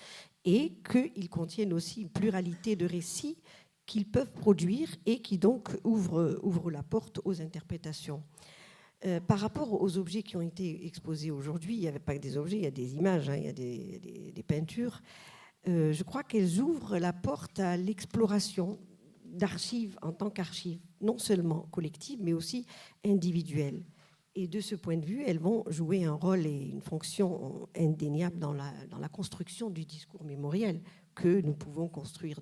et qu'ils contiennent aussi une pluralité de récits qu'ils peuvent produire et qui donc ouvrent la porte aux interprétations. Par rapport aux objets qui ont été exposés aujourd'hui, il n'y avait pas que des objets, il y a des images, il y a des peintures. Je crois qu'elles ouvrent la porte à l'exploration d'archives en tant qu'archives, non seulement collectives, mais aussi individuelles. Et de ce point de vue, elles vont jouer un rôle et une fonction indéniable dans la construction du discours mémoriel que nous pouvons construire,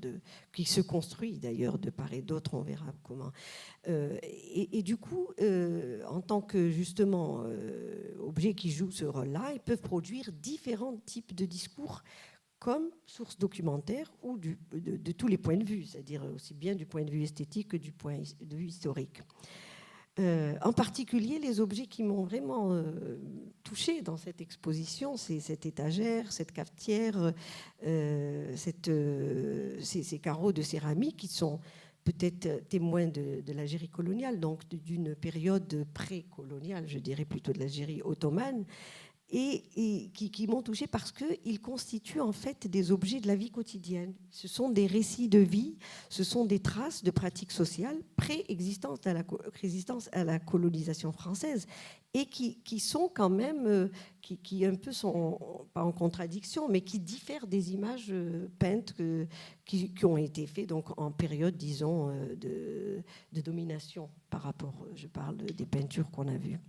qui se construit d'ailleurs de part et d'autre, on verra comment. Et du coup, en tant que justement objets qui jouent ce rôle-là, ils peuvent produire différents types de discours comme source documentaire ou de tous les points de vue, c'est-à-dire aussi bien du point de vue esthétique que du point de vue historique. En particulier, les objets qui m'ont vraiment touchée dans cette exposition, c'est cette étagère, cette cafetière, ces carreaux de céramique qui sont peut-être témoins de l'Algérie coloniale, donc d'une période pré-coloniale, je dirais plutôt de l'Algérie ottomane, et qui m'ont touchée parce qu'ils constituent en fait des objets de la vie quotidienne. Ce sont des récits de vie, ce sont des traces de pratiques sociales pré-existantes à la colonisation française et qui sont quand même, qui un peu sont, pas en contradiction, mais qui diffèrent des images peintes qui ont été faites donc, en période, disons, de domination par rapport, je parle des peintures qu'on a vues.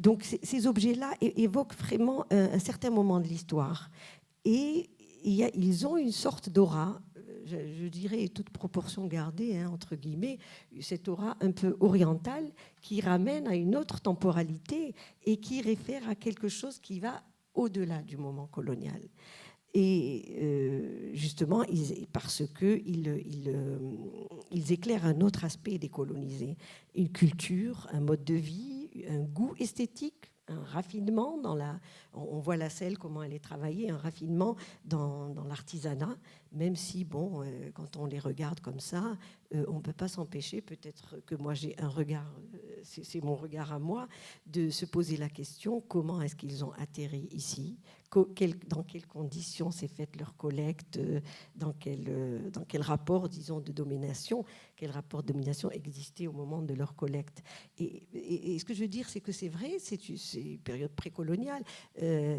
Donc ces objets-là évoquent vraiment un certain moment de l'histoire. Et ils ont une sorte d'aura, je dirais toute proportion gardée, entre guillemets, cette aura un peu orientale qui ramène à une autre temporalité et qui réfère à quelque chose qui va au-delà du moment colonial. Et justement, parce qu'ils éclairent un autre aspect décolonisé, une culture, un mode de vie, un goût esthétique, un raffinement on voit la selle, comment elle est travaillée, un raffinement dans l'artisanat, même si, bon, quand on les regarde comme ça, on ne peut pas s'empêcher, peut-être que moi j'ai un regard, c'est mon regard à moi, de se poser la question, comment est-ce qu'ils ont atterri ici, dans quelles conditions s'est faite leur collecte, dans quel rapport, disons, de domination, quel rapport de domination existait au moment de leur collecte. Et ce que je veux dire, c'est que c'est vrai, c'est une période précoloniale,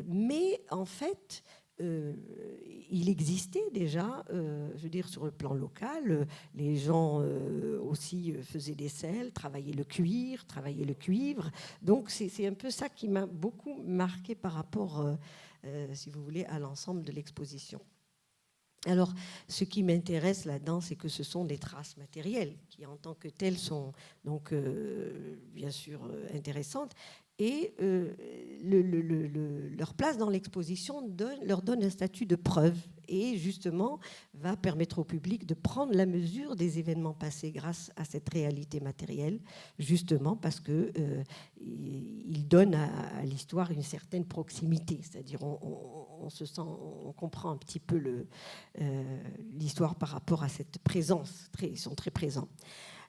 mais en fait, il existait déjà, je veux dire, sur le plan local, les gens aussi faisaient des selles, travaillaient le cuivre. Donc c'est un peu ça qui m'a beaucoup marqué par rapport, si vous voulez, à l'ensemble de l'exposition. Alors, ce qui m'intéresse là-dedans, c'est que ce sont des traces matérielles qui, en tant que telles, sont donc bien sûr intéressantes. Et leur place dans l'exposition leur donne un statut de preuve et justement va permettre au public de prendre la mesure des événements passés grâce à cette réalité matérielle, justement parce qu'il donne à l'histoire une certaine proximité, c'est-à-dire on comprend un petit peu l'histoire par rapport à cette présence, ils sont très présents.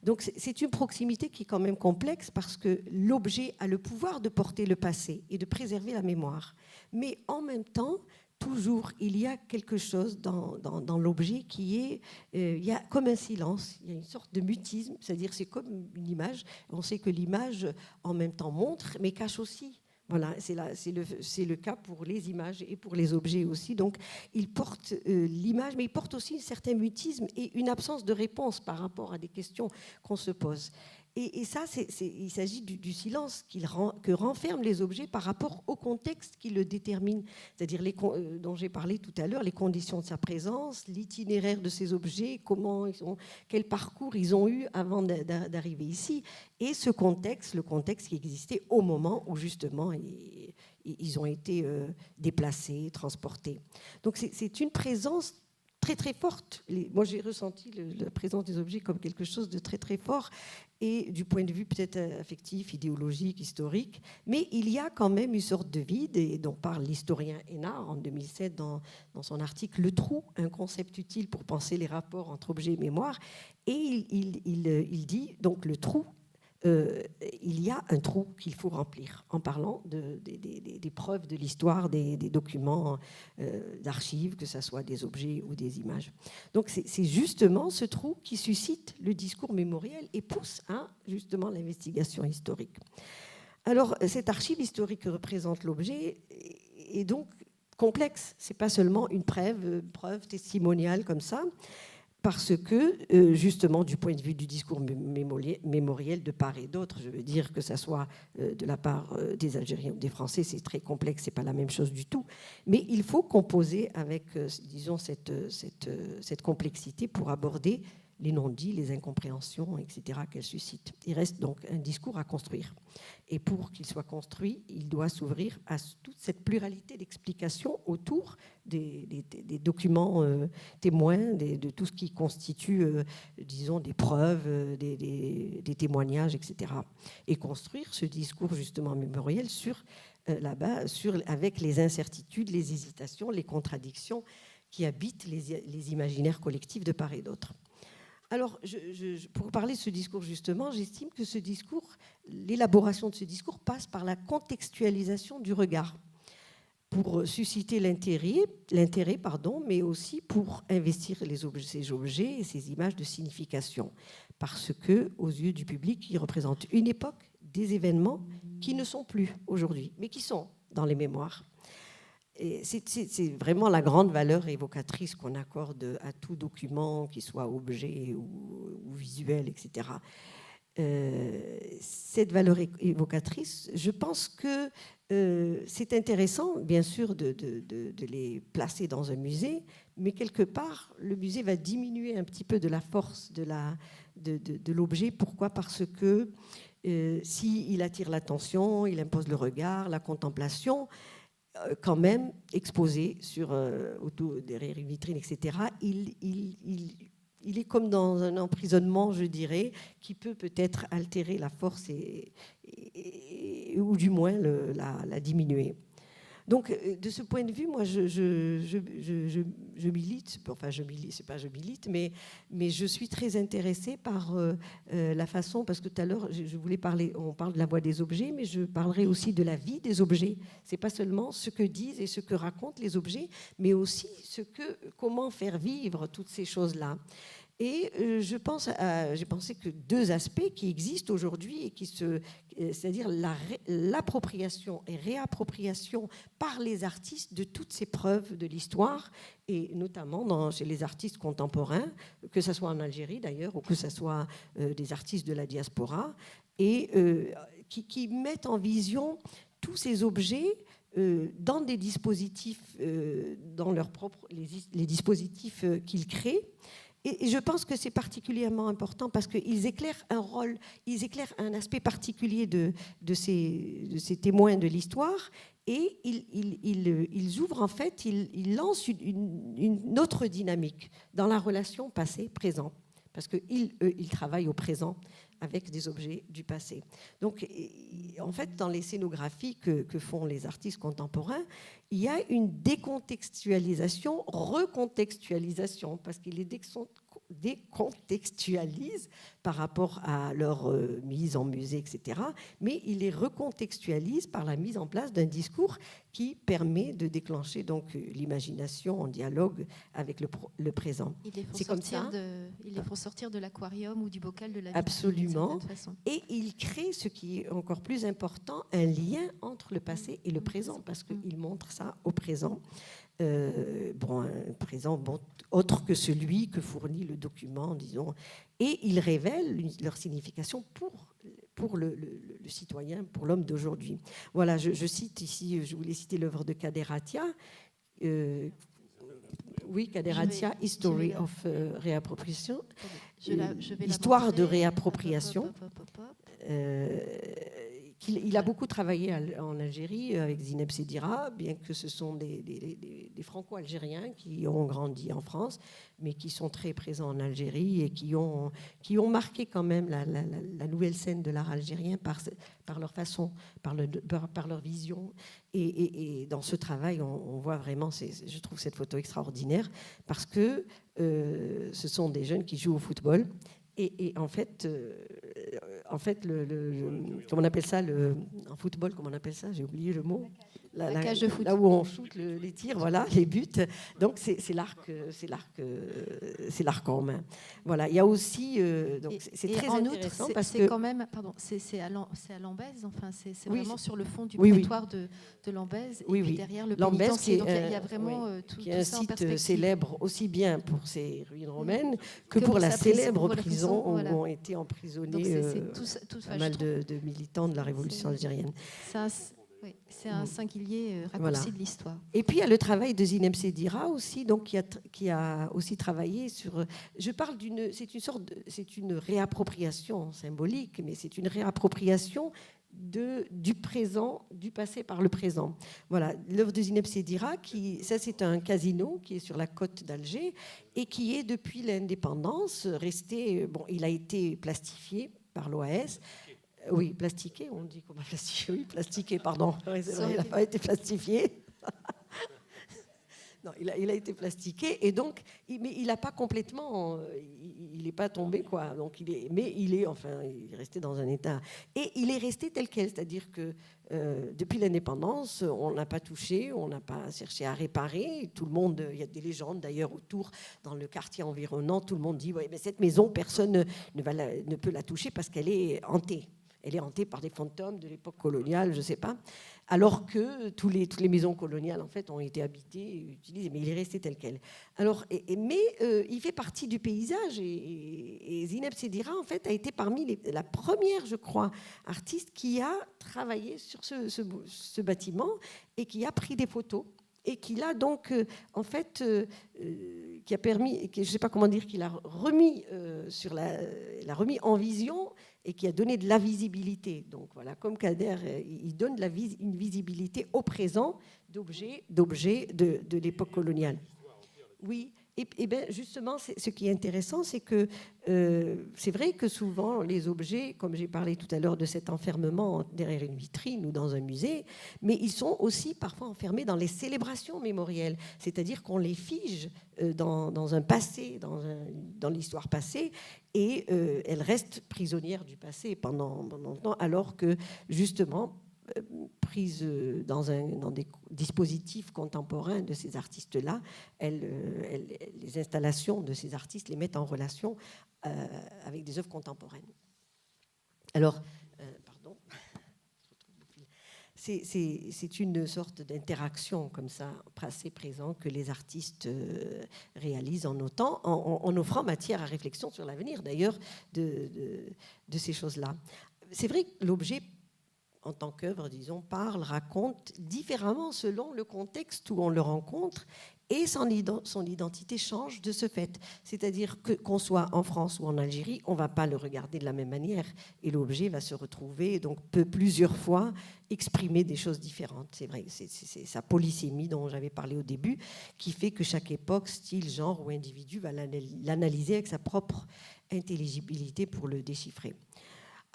Donc c'est une proximité qui est quand même complexe parce que l'objet a le pouvoir de porter le passé et de préserver la mémoire. Mais en même temps, toujours, il y a quelque chose dans l'objet qui est... il y a comme un silence, il y a une sorte de mutisme, c'est-à-dire c'est comme une image. On sait que l'image, en même temps, montre, mais cache aussi. Voilà, c'est le cas pour les images et pour les objets aussi. Donc, il porte l'image, mais il porte aussi un certain mutisme et une absence de réponse par rapport à des questions qu'on se pose. Et ça, il s'agit du silence que renferment les objets par rapport au contexte qui le détermine, c'est-à-dire dont j'ai parlé tout à l'heure, les conditions de sa présence, l'itinéraire de ces objets, quel parcours ils ont eu avant d'arriver ici, et ce contexte, le contexte qui existait au moment où justement ils ont été déplacés, transportés. Donc c'est une présence très très forte. Moi j'ai ressenti la présence des objets comme quelque chose de très très fort, et du point de vue peut-être affectif, idéologique, historique, mais il y a quand même une sorte de vide, et dont parle l'historien Hénard en 2007 dans son article « Le trou, un concept utile pour penser les rapports entre objets et mémoire », et il dit donc le trou, il y a un trou qu'il faut remplir en parlant des preuves de l'histoire, des documents d'archives, que ce soit des objets ou des images. Donc c'est justement ce trou qui suscite le discours mémoriel et pousse à justement l'investigation historique. Alors cette archive historique que représente l'objet est donc complexe. C'est pas seulement une preuve testimoniale comme ça, parce que, justement, du point de vue du discours mémoriel de part et d'autre, je veux dire que ça soit de la part des Algériens ou des Français, c'est très complexe, c'est pas la même chose du tout. Mais il faut composer avec, disons, cette complexité pour aborder les non-dits, les incompréhensions, etc., qu'elle suscite. Il reste donc un discours à construire. Et pour qu'il soit construit, il doit s'ouvrir à toute cette pluralité d'explications autour des documents témoins, de tout ce qui constitue, disons, des preuves, des témoignages, etc. Et construire ce discours, justement, mémoriel avec les incertitudes, les hésitations, les contradictions qui habitent les imaginaires collectifs de part et d'autre. Alors, pour parler de ce discours, justement, j'estime que ce discours, l'élaboration de ce discours passe par la contextualisation du regard, pour susciter l'intérêt, mais aussi pour investir ces objets et ces images de signification, parce que, aux yeux du public, ils représentent une époque, des événements qui ne sont plus aujourd'hui, mais qui sont dans les mémoires. C'est vraiment la grande valeur évocatrice qu'on accorde à tout document, qu'il soit objet ou visuel, etc. Cette valeur évocatrice, je pense que c'est intéressant, bien sûr, de les placer dans un musée, mais quelque part, le musée va diminuer un petit peu de la force de l'objet. Pourquoi ? Parce que s'il attire l'attention, il impose le regard, la contemplation, quand même exposé derrière une vitrine, etc., il est comme dans un emprisonnement, je dirais, qui peut peut-être altérer la force ou du moins la diminuer. Donc, de ce point de vue, moi, je milite, enfin, c'est pas je milite, mais je suis très intéressée par la façon, parce que tout à l'heure, je voulais parler, on parle de la voix des objets, mais je parlerai aussi de la vie des objets. C'est pas seulement ce que disent et ce que racontent les objets, mais aussi comment faire vivre toutes ces choses-là. Et j'ai pensé que deux aspects qui existent aujourd'hui et c'est-à-dire l'appropriation et réappropriation par les artistes de toutes ces preuves de l'histoire, et notamment chez les artistes contemporains, que ce soit en Algérie d'ailleurs, ou que ce soit des artistes de la diaspora, et qui mettent en vision tous ces objets dans des dispositifs, dans les dispositifs qu'ils créent. Et je pense que c'est particulièrement important parce qu'ils éclairent un aspect particulier de ces témoins de l'histoire, et ils ouvrent en fait, ils lancent une autre dynamique dans la relation passé-présent, parce qu'ils travaillent au présent avec des objets du passé. Donc, en fait, dans les scénographies que font les artistes contemporains, il y a une décontextualisation, recontextualisation, parce qu'ils les décontextualisent par rapport à leur mise en musée, etc. Mais ils les recontextualisent par la mise en place d'un discours qui permet de déclencher donc l'imagination en dialogue avec le présent. C'est comme ça. Ils les font sortir de l'aquarium ou du bocal de la vie. Absolument. Et il crée, ce qui est encore plus important, un lien entre le passé et le présent, parce qu'il montre ça au présent. Un présent autre que celui que fournit le document, disons. Et ils révèlent leur signification pour le citoyen, pour l'homme d'aujourd'hui. Voilà, je cite ici, je voulais citer l'œuvre de Kader Attia. Kader Attia, History of Réappropriation. Histoire de réappropriation. Il a beaucoup travaillé en Algérie avec Zineb Sedira, bien que ce sont des Franco-Algériens qui ont grandi en France, mais qui sont très présents en Algérie et qui ont marqué quand même la nouvelle scène de l'art algérien par leur façon, par leur vision. Et dans ce travail, on voit vraiment, je trouve cette photo extraordinaire, parce que ce sont des jeunes qui jouent au football. Et en fait, comment on appelle ça en football, comment on appelle ça? J'ai oublié le mot. La cage de foot. Là où on shoot les tirs, voilà, les buts. Donc c'est l'arc en main. Voilà, il y a aussi donc c'est très intéressant parce que c'est quand même, pardon, c'est à Lambèse. Enfin, c'est vraiment sur le fond du prétoire de Lambèse. Et puis derrière le pénitencier. Donc il y a vraiment tout qui est un ça en site perspective. Célèbre aussi bien pour ses ruines romaines que pour la célèbre prison où ont été emprisonnés pas mal de militants de la révolution algérienne. C'est un singulier raccourci de l'histoire. Et puis il y a le travail de Zineb Sedira aussi, donc qui a aussi travaillé sur. Je parle c'est une réappropriation symbolique, mais c'est une réappropriation du présent, du passé par le présent. Voilà, l'œuvre de Zineb Sedira, ça c'est un casino qui est sur la côte d'Alger et qui est depuis l'indépendance resté. Il a été plastifié par l'OAS. Oui, plastiqué, on dit qu'on va plastifier. Oui, plastiqué, pardon. Oui, c'est vrai, il n'a pas été plastifié. Non, il a été plastiqué et donc, mais il n'a pas complètement, il n'est pas tombé quoi. Donc il est resté dans un état et il est resté tel quel, c'est-à-dire que depuis l'indépendance, on n'a pas touché, on n'a pas cherché à réparer. Tout le monde, il y a des légendes d'ailleurs autour dans le quartier environnant. Tout le monde dit mais cette maison, personne ne peut la toucher parce qu'elle est hantée. Elle est hantée par des fantômes de l'époque coloniale, je ne sais pas. Alors que toutes les maisons coloniales, en fait, ont été habitées, utilisées, mais il est resté tel quel. Alors, il fait partie du paysage. Et Zineb Sedira, en fait, a été parmi la première, je crois, artiste qui a travaillé sur ce bâtiment et qui a pris des photos. Et qui l'a donc, en fait, qui a permis, je ne sais pas comment dire, qu'il a remis l'a remis en vision et qui a donné de la visibilité. Donc voilà, comme Kader, il donne une visibilité au présent d'objets de l'époque coloniale. Oui. Et bien justement, ce qui est intéressant, c'est que c'est vrai que souvent les objets, comme j'ai parlé tout à l'heure de cet enfermement derrière une vitrine ou dans un musée, mais ils sont aussi parfois enfermés dans les célébrations mémorielles, c'est-à-dire qu'on les fige dans un passé, dans l'histoire passée, et elles restent prisonnières du passé pendant longtemps, alors que justement, prises dans des dispositifs contemporains de ces artistes-là, les installations de ces artistes les mettent en relation avec des œuvres contemporaines. Alors, pardon, c'est une sorte d'interaction comme ça, passé-présent, que les artistes réalisent en offrant matière à réflexion sur l'avenir, d'ailleurs, de ces choses-là. C'est vrai que l'objet, en tant qu'œuvre, disons, raconte différemment selon le contexte où on le rencontre et son identité change de ce fait. C'est-à-dire qu'on soit en France ou en Algérie, on ne va pas le regarder de la même manière et l'objet va se retrouver, donc peut plusieurs fois exprimer des choses différentes. C'est vrai, c'est sa polysémie dont j'avais parlé au début qui fait que chaque époque, style, genre ou individu va l'analyser avec sa propre intelligibilité pour le déchiffrer.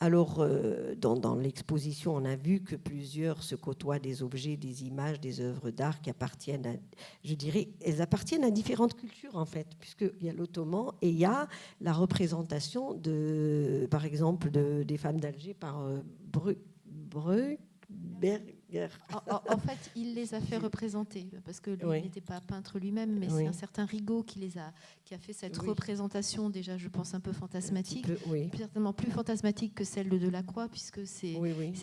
Alors, dans l'exposition, on a vu que plusieurs se côtoient des objets, des images, des œuvres d'art qui appartiennent à, je dirais, elles appartiennent à différentes cultures, en fait, puisqu'il y a l'ottoman et il y a la représentation, par exemple, des femmes d'Alger par En fait, il les a fait représenter, parce que lui Oui. n'était pas peintre lui-même, mais Oui. c'est un certain Rigaud qui a fait cette représentation, déjà, je pense, un peu fantasmatique. Oui. Certainement plus fantasmatique que celle de Delacroix, puisque c'est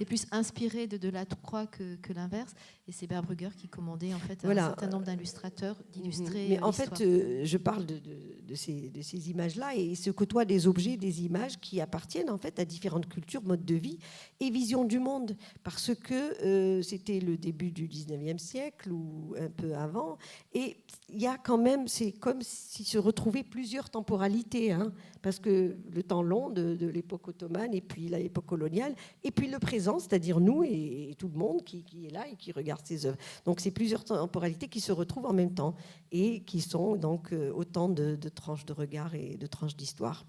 plus inspiré de Delacroix que l'inverse. Et c'est Berbrugger qui commandait en fait un certain nombre d'illustrateurs d'illustrer. Mais en fait, je parle de ces images-là, et se côtoient des objets, des images qui appartiennent en fait à différentes cultures, modes de vie et visions du monde, parce que c'était le début du 19e siècle ou un peu avant, et il y a quand même, c'est comme s'il se retrouvait plusieurs temporalités, hein, parce que le temps long de l'époque ottomane et puis l'époque coloniale, et puis le présent, c'est-à-dire nous et tout le monde qui est là et qui regarde ces œuvres. Donc c'est plusieurs temporalités qui se retrouvent en même temps et qui sont donc autant de tranches de regard et de tranches d'histoire.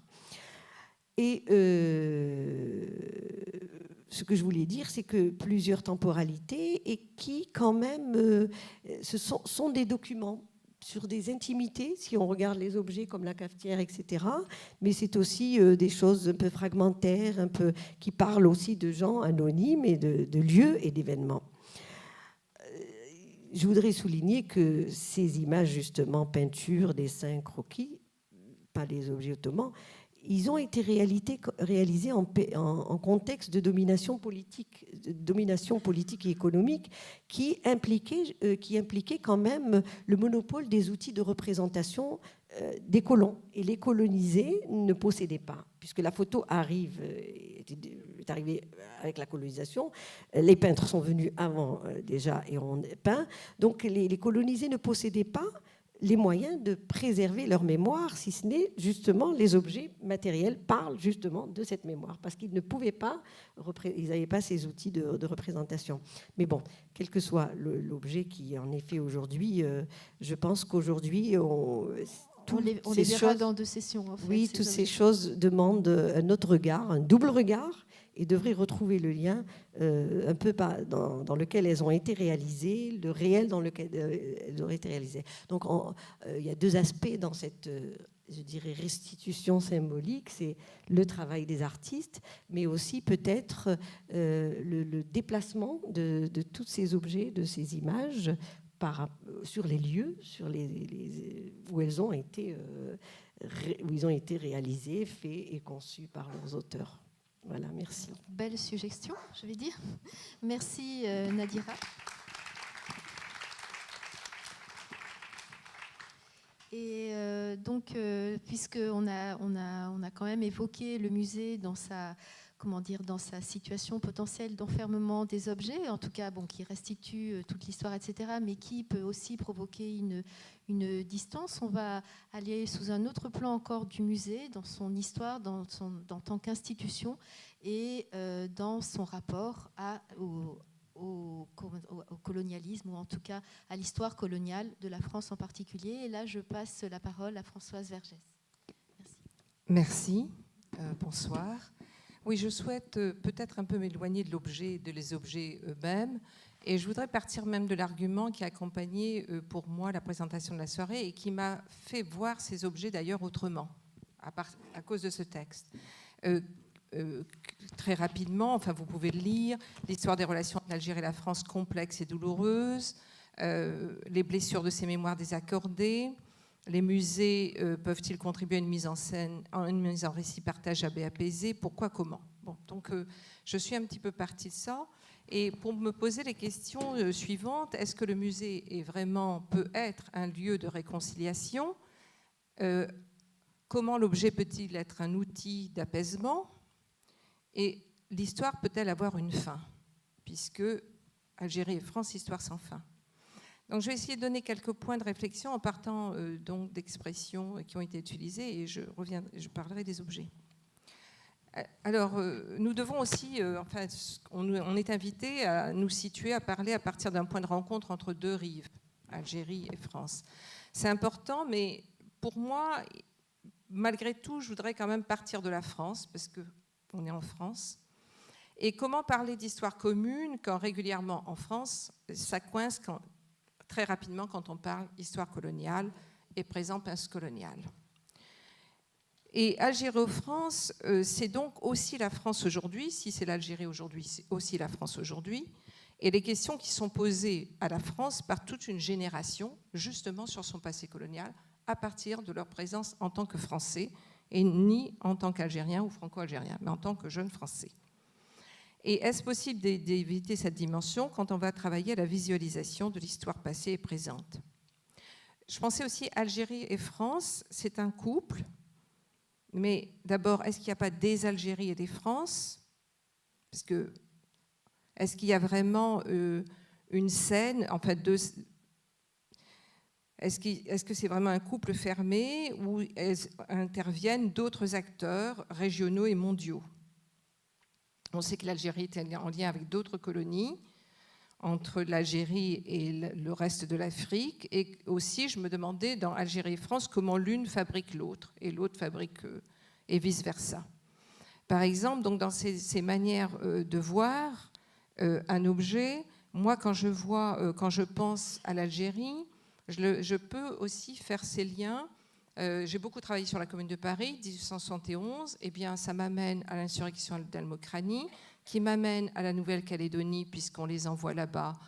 Et ce que je voulais dire, c'est que plusieurs temporalités et qui, quand même, sont des documents sur des intimités, si on regarde les objets comme la cafetière, etc. Mais c'est aussi des choses un peu fragmentaires, un peu, qui parlent aussi de gens anonymes et de lieux et d'événements. Je voudrais souligner que ces images, justement, peintures, dessins, croquis, pas les objets ottomans, ils ont été réalisés en contexte de domination politique et économique qui impliquait quand même le monopole des outils de représentation des colons. Et les colonisés ne possédaient pas, puisque la photo est arrivée avec la colonisation. Les peintres sont venus avant déjà et ont peint. Donc les colonisés ne possédaient pas les moyens de préserver leur mémoire, si ce n'est justement les objets matériels parlent justement de cette mémoire, parce qu'ils ne pouvaient pas, ils n'avaient pas ces outils de représentation. Mais bon, quel que soit l'objet qui en est fait aujourd'hui, je pense qu'aujourd'hui, on les verra dans 2 sessions. En fait, oui, toutes ces choses demandent un autre regard, un double regard, et devraient retrouver le lien un peu dans lequel elles ont été réalisées, le réel dans lequel elles ont été réalisées. Donc il y a 2 aspects dans cette, je dirais, restitution symbolique. C'est le travail des artistes, mais aussi peut-être le déplacement de tous ces objets, de ces images, sur les lieux où ils ont été réalisés, faits et conçus par leurs auteurs. Voilà, merci. Belle suggestion, je vais dire. Merci Nadira. Et donc, puisqu'on a quand même évoqué le musée dans sa situation potentielle d'enfermement des objets, en tout cas qui restitue toute l'histoire, etc., mais qui peut aussi provoquer une distance. On va aller sous un autre plan encore du musée, dans son histoire, en tant qu'institution, et dans son rapport au colonialisme, ou en tout cas à l'histoire coloniale de la France en particulier. Et là, je passe la parole à Françoise Vergès. Merci. Bonsoir. Oui, je souhaite peut-être un peu m'éloigner de l'objet, les objets eux-mêmes, et je voudrais partir même de l'argument qui a accompagné pour moi la présentation de la soirée et qui m'a fait voir ces objets d'ailleurs autrement, à cause de ce texte. Très rapidement, vous pouvez le lire, l'histoire des relations entre l'Algérie et la France complexe et douloureuse, les blessures de ces mémoires désaccordées. Les musées peuvent-ils contribuer à une mise en scène, une mise en récit partageable et apaisée? Pourquoi, comment? Donc, je suis un petit peu partie de ça. Et pour me poser les questions suivantes, est-ce que le musée peut être un lieu de réconciliation? Comment l'objet peut-il être un outil d'apaisement? Et l'histoire peut-elle avoir une fin? Puisque Algérie et France, histoire sans fin. Donc, je vais essayer de donner quelques points de réflexion en partant donc d'expressions qui ont été utilisées, et je parlerai des objets. Alors, nous devons aussi, on est invité à nous situer, à parler à partir d'un point de rencontre entre 2 rives, Algérie et France. C'est important, mais pour moi, malgré tout, je voudrais quand même partir de la France, parce qu'on est en France. Et comment parler d'histoire commune quand régulièrement en France, ça coince très rapidement quand on parle histoire coloniale et présent postcolonial. Et Algérie-France, c'est donc aussi la France aujourd'hui. Si c'est l'Algérie aujourd'hui, c'est aussi la France aujourd'hui. et les questions qui sont posées à la France par toute une génération, justement sur son passé colonial, à partir de leur présence en tant que Français, et ni en tant qu'Algériens ou Franco-Algériens, mais en tant que jeunes Français. Et est-ce possible d'éviter cette dimension quand on va travailler à la visualisation de l'histoire passée et présente? Je pensais aussi Algérie et France, c'est un couple, mais d'abord, est-ce qu'il n'y a pas des Algéries et des France? Parce que est-ce qu'il y a vraiment une scène, en fait, est-ce que c'est vraiment un couple fermé ou interviennent d'autres acteurs régionaux et mondiaux? On sait que l'Algérie était en lien avec d'autres colonies, entre l'Algérie et le reste de l'Afrique. Et aussi, je me demandais, dans Algérie et France, comment l'une fabrique l'autre, et l'autre fabrique et vice-versa. Par exemple, donc, dans ces manières de voir un objet, moi, quand je pense à l'Algérie, je peux aussi faire ces liens. J'ai beaucoup travaillé sur la Commune de Paris, 1871. Eh bien, ça m'amène à l'insurrection d'Al-Mokrani, qui m'amène à la Nouvelle-Calédonie, puisqu'on les envoie là-bas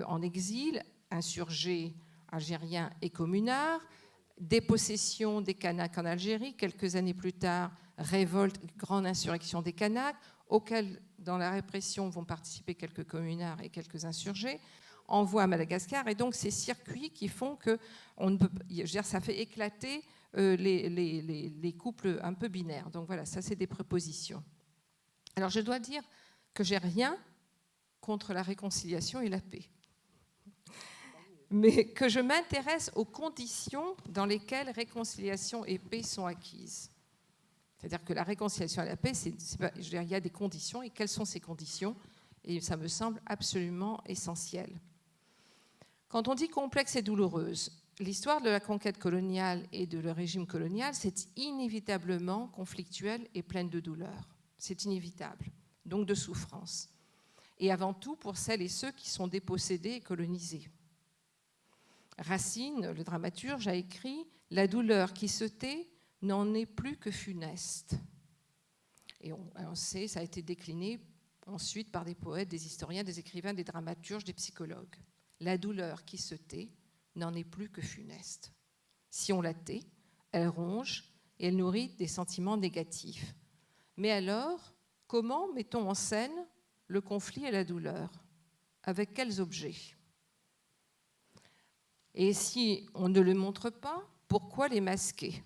en exil, insurgés algériens et communards, dépossession des Kanaks en Algérie, quelques années plus tard, révolte, grande insurrection des Kanaks, auxquelles, dans la répression, vont participer quelques communards et quelques insurgés, envoi à Madagascar, et donc ces circuits qui font que on ne peut, je veux dire, ça fait éclater les couples un peu binaires. Donc voilà, ça c'est des prépositions. Alors je dois dire que j'ai rien contre la réconciliation et la paix, mais que je m'intéresse aux conditions dans lesquelles réconciliation et paix sont acquises. C'est-à-dire que la réconciliation et la paix, c'est pas, je veux dire, il y a des conditions, et quelles sont ces conditions? Et ça me semble absolument essentiel. Quand on dit complexe et douloureuse, l'histoire de la conquête coloniale et de le régime colonial, c'est inévitablement conflictuel et pleine de douleur. C'est inévitable, donc de souffrance. Et avant tout pour celles et ceux qui sont dépossédés et colonisés. Racine, le dramaturge, a écrit « La douleur qui se tait n'en est plus que funeste ». Et on sait, ça a été décliné ensuite par des poètes, des historiens, des écrivains, des dramaturges, des psychologues. La douleur qui se tait n'en est plus que funeste. Si on la tait, elle ronge et elle nourrit des sentiments négatifs. Mais alors, comment mettons en scène le conflit et la douleur? Avec quels objets? Et si on ne le montre pas, pourquoi les masquer?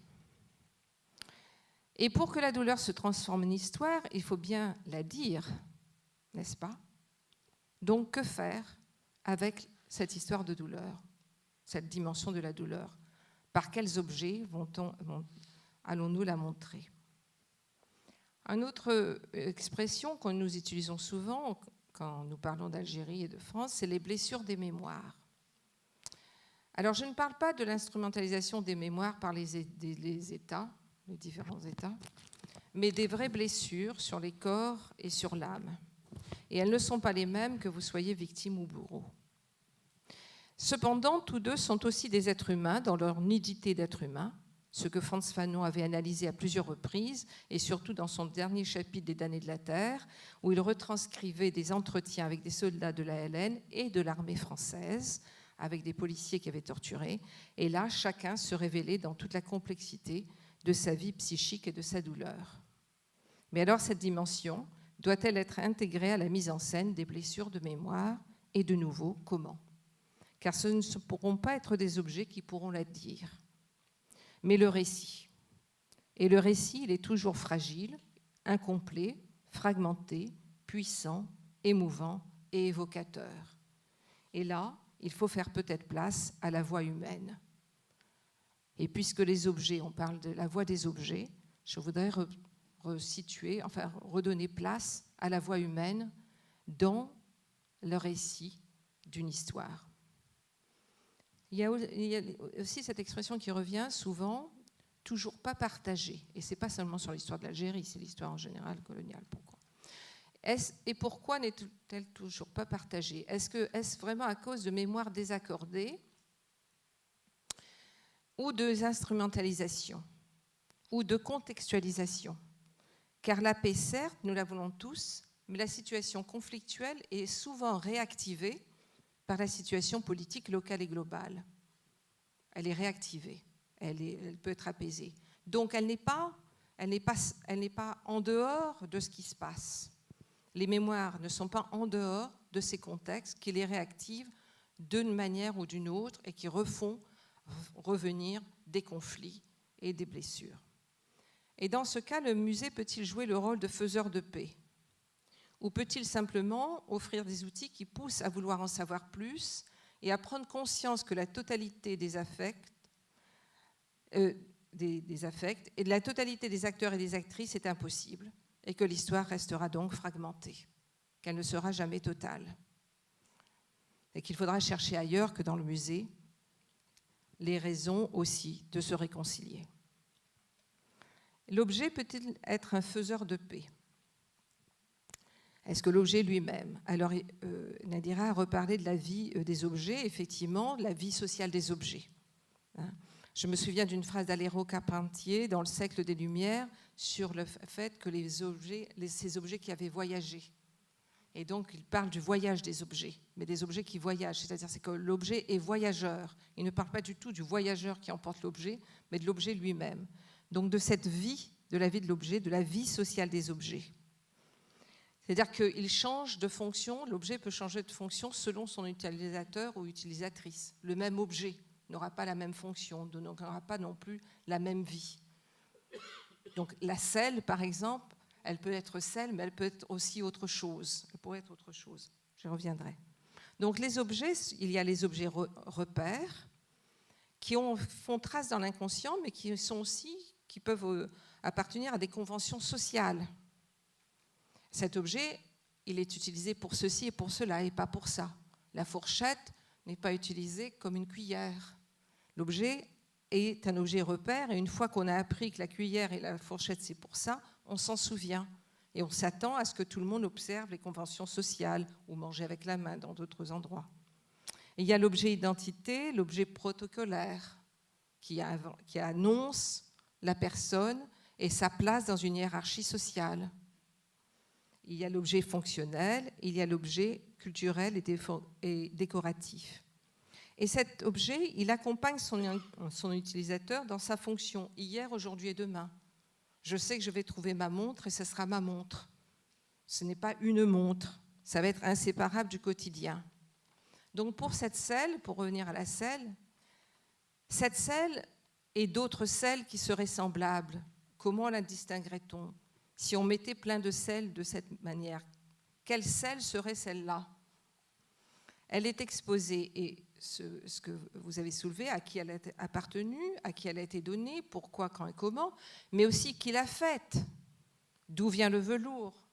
Et pour que la douleur se transforme en histoire, il faut bien la dire, n'est-ce pas? Donc, que faire avec cette histoire de douleur, cette dimension de la douleur? Par quels objets allons-nous la montrer? Une autre expression que nous utilisons souvent quand nous parlons d'Algérie et de France, c'est les blessures des mémoires. Alors, je ne parle pas de l'instrumentalisation des mémoires par les États, les différents États, mais des vraies blessures sur les corps et sur l'âme. Et elles ne sont pas les mêmes que vous soyez victime ou bourreau. Cependant, tous deux sont aussi des êtres humains dans leur nudité d'être humain, ce que Frantz Fanon avait analysé à plusieurs reprises, et surtout dans son dernier chapitre des Damnés de la Terre, où il retranscrivait des entretiens avec des soldats de la LN et de l'armée française, avec des policiers qui avaient torturé. Et là, chacun se révélait dans toute la complexité de sa vie psychique et de sa douleur. Mais alors, cette dimension doit-elle être intégrée à la mise en scène des blessures de mémoire? Et de nouveau, comment? Car ce ne pourront pas être des objets qui pourront la dire, mais le récit. Et le récit, il est toujours fragile, incomplet, fragmenté, puissant, émouvant et évocateur. Et là, il faut faire peut-être place à la voix humaine. Et puisque les objets, on parle de la voix des objets, je voudrais resituer, enfin redonner place à la voix humaine dans le récit d'une histoire. Il y a aussi cette expression qui revient souvent, toujours pas partagée. Et ce n'est pas seulement sur l'histoire de l'Algérie, c'est l'histoire en général coloniale. Pourquoi? Et pourquoi n'est-elle toujours pas partagée? Est-ce vraiment à cause de mémoires désaccordées ou de instrumentalisation ou de contextualisation? Car la paix, certes, nous la voulons tous, mais la situation conflictuelle est souvent réactivée par la situation politique locale et globale. Elle est réactivée, elle peut être apaisée. Donc elle n'est pas en dehors de ce qui se passe. Les mémoires ne sont pas en dehors de ces contextes qui les réactivent d'une manière ou d'une autre et qui refont revenir des conflits et des blessures. Et dans ce cas, le musée peut-il jouer le rôle de faiseur de paix? Ou peut-il simplement offrir des outils qui poussent à vouloir en savoir plus et à prendre conscience que la totalité des affects et de la totalité des acteurs et des actrices est impossible et que l'histoire restera donc fragmentée, qu'elle ne sera jamais totale et qu'il faudra chercher ailleurs que dans le musée les raisons aussi de se réconcilier. L'objet peut-il être un faiseur de paix? Est-ce que l'objet lui-même? Alors, Nadira a reparlé de la vie des objets, effectivement, la vie sociale des objets. Je me souviens d'une phrase d'Alero Carpentier dans Le siècle des Lumières sur le fait que ces objets qui avaient voyagé. Et donc, il parle du voyage des objets, mais des objets qui voyagent. C'est-à-dire que l'objet est voyageur. Il ne parle pas du tout du voyageur qui emporte l'objet, mais de l'objet lui-même. Donc, de cette vie, de la vie de l'objet, de la vie sociale des objets. C'est-à-dire qu'il change de fonction, l'objet peut changer de fonction selon son utilisateur ou utilisatrice. Le même objet n'aura pas la même fonction, n'aura pas non plus la même vie. Donc la selle, par exemple, elle peut être selle, mais elle peut être aussi autre chose. Elle pourrait être autre chose. Je reviendrai. Donc les objets, il y a les objets repères qui font trace dans l'inconscient, mais qui peuvent appartenir à des conventions sociales. Cet objet, il est utilisé pour ceci et pour cela, et pas pour ça. La fourchette n'est pas utilisée comme une cuillère. L'objet est un objet repère, et une fois qu'on a appris que la cuillère et la fourchette, c'est pour ça, on s'en souvient. Et on s'attend à ce que tout le monde observe les conventions sociales, ou manger avec la main dans d'autres endroits. Et il y a l'objet identité, l'objet protocolaire, qui annonce la personne et sa place dans une hiérarchie sociale. Il y a l'objet fonctionnel, il y a l'objet culturel et décoratif. Et cet objet, il accompagne son utilisateur dans sa fonction hier, aujourd'hui et demain. Je sais que je vais trouver ma montre et ce sera ma montre. Ce n'est pas une montre, ça va être inséparable du quotidien. Donc pour cette selle, pour revenir à la selle, cette selle et d'autres selles qui seraient semblables, comment la distinguerait-on? Si on mettait plein de selles de cette manière, quelle selle serait celle-là? Elle est exposée, et ce que vous avez soulevé, à qui elle a appartenu, à qui elle a été donnée, pourquoi, quand et comment, mais aussi qui l'a faite. D'où vient le velours?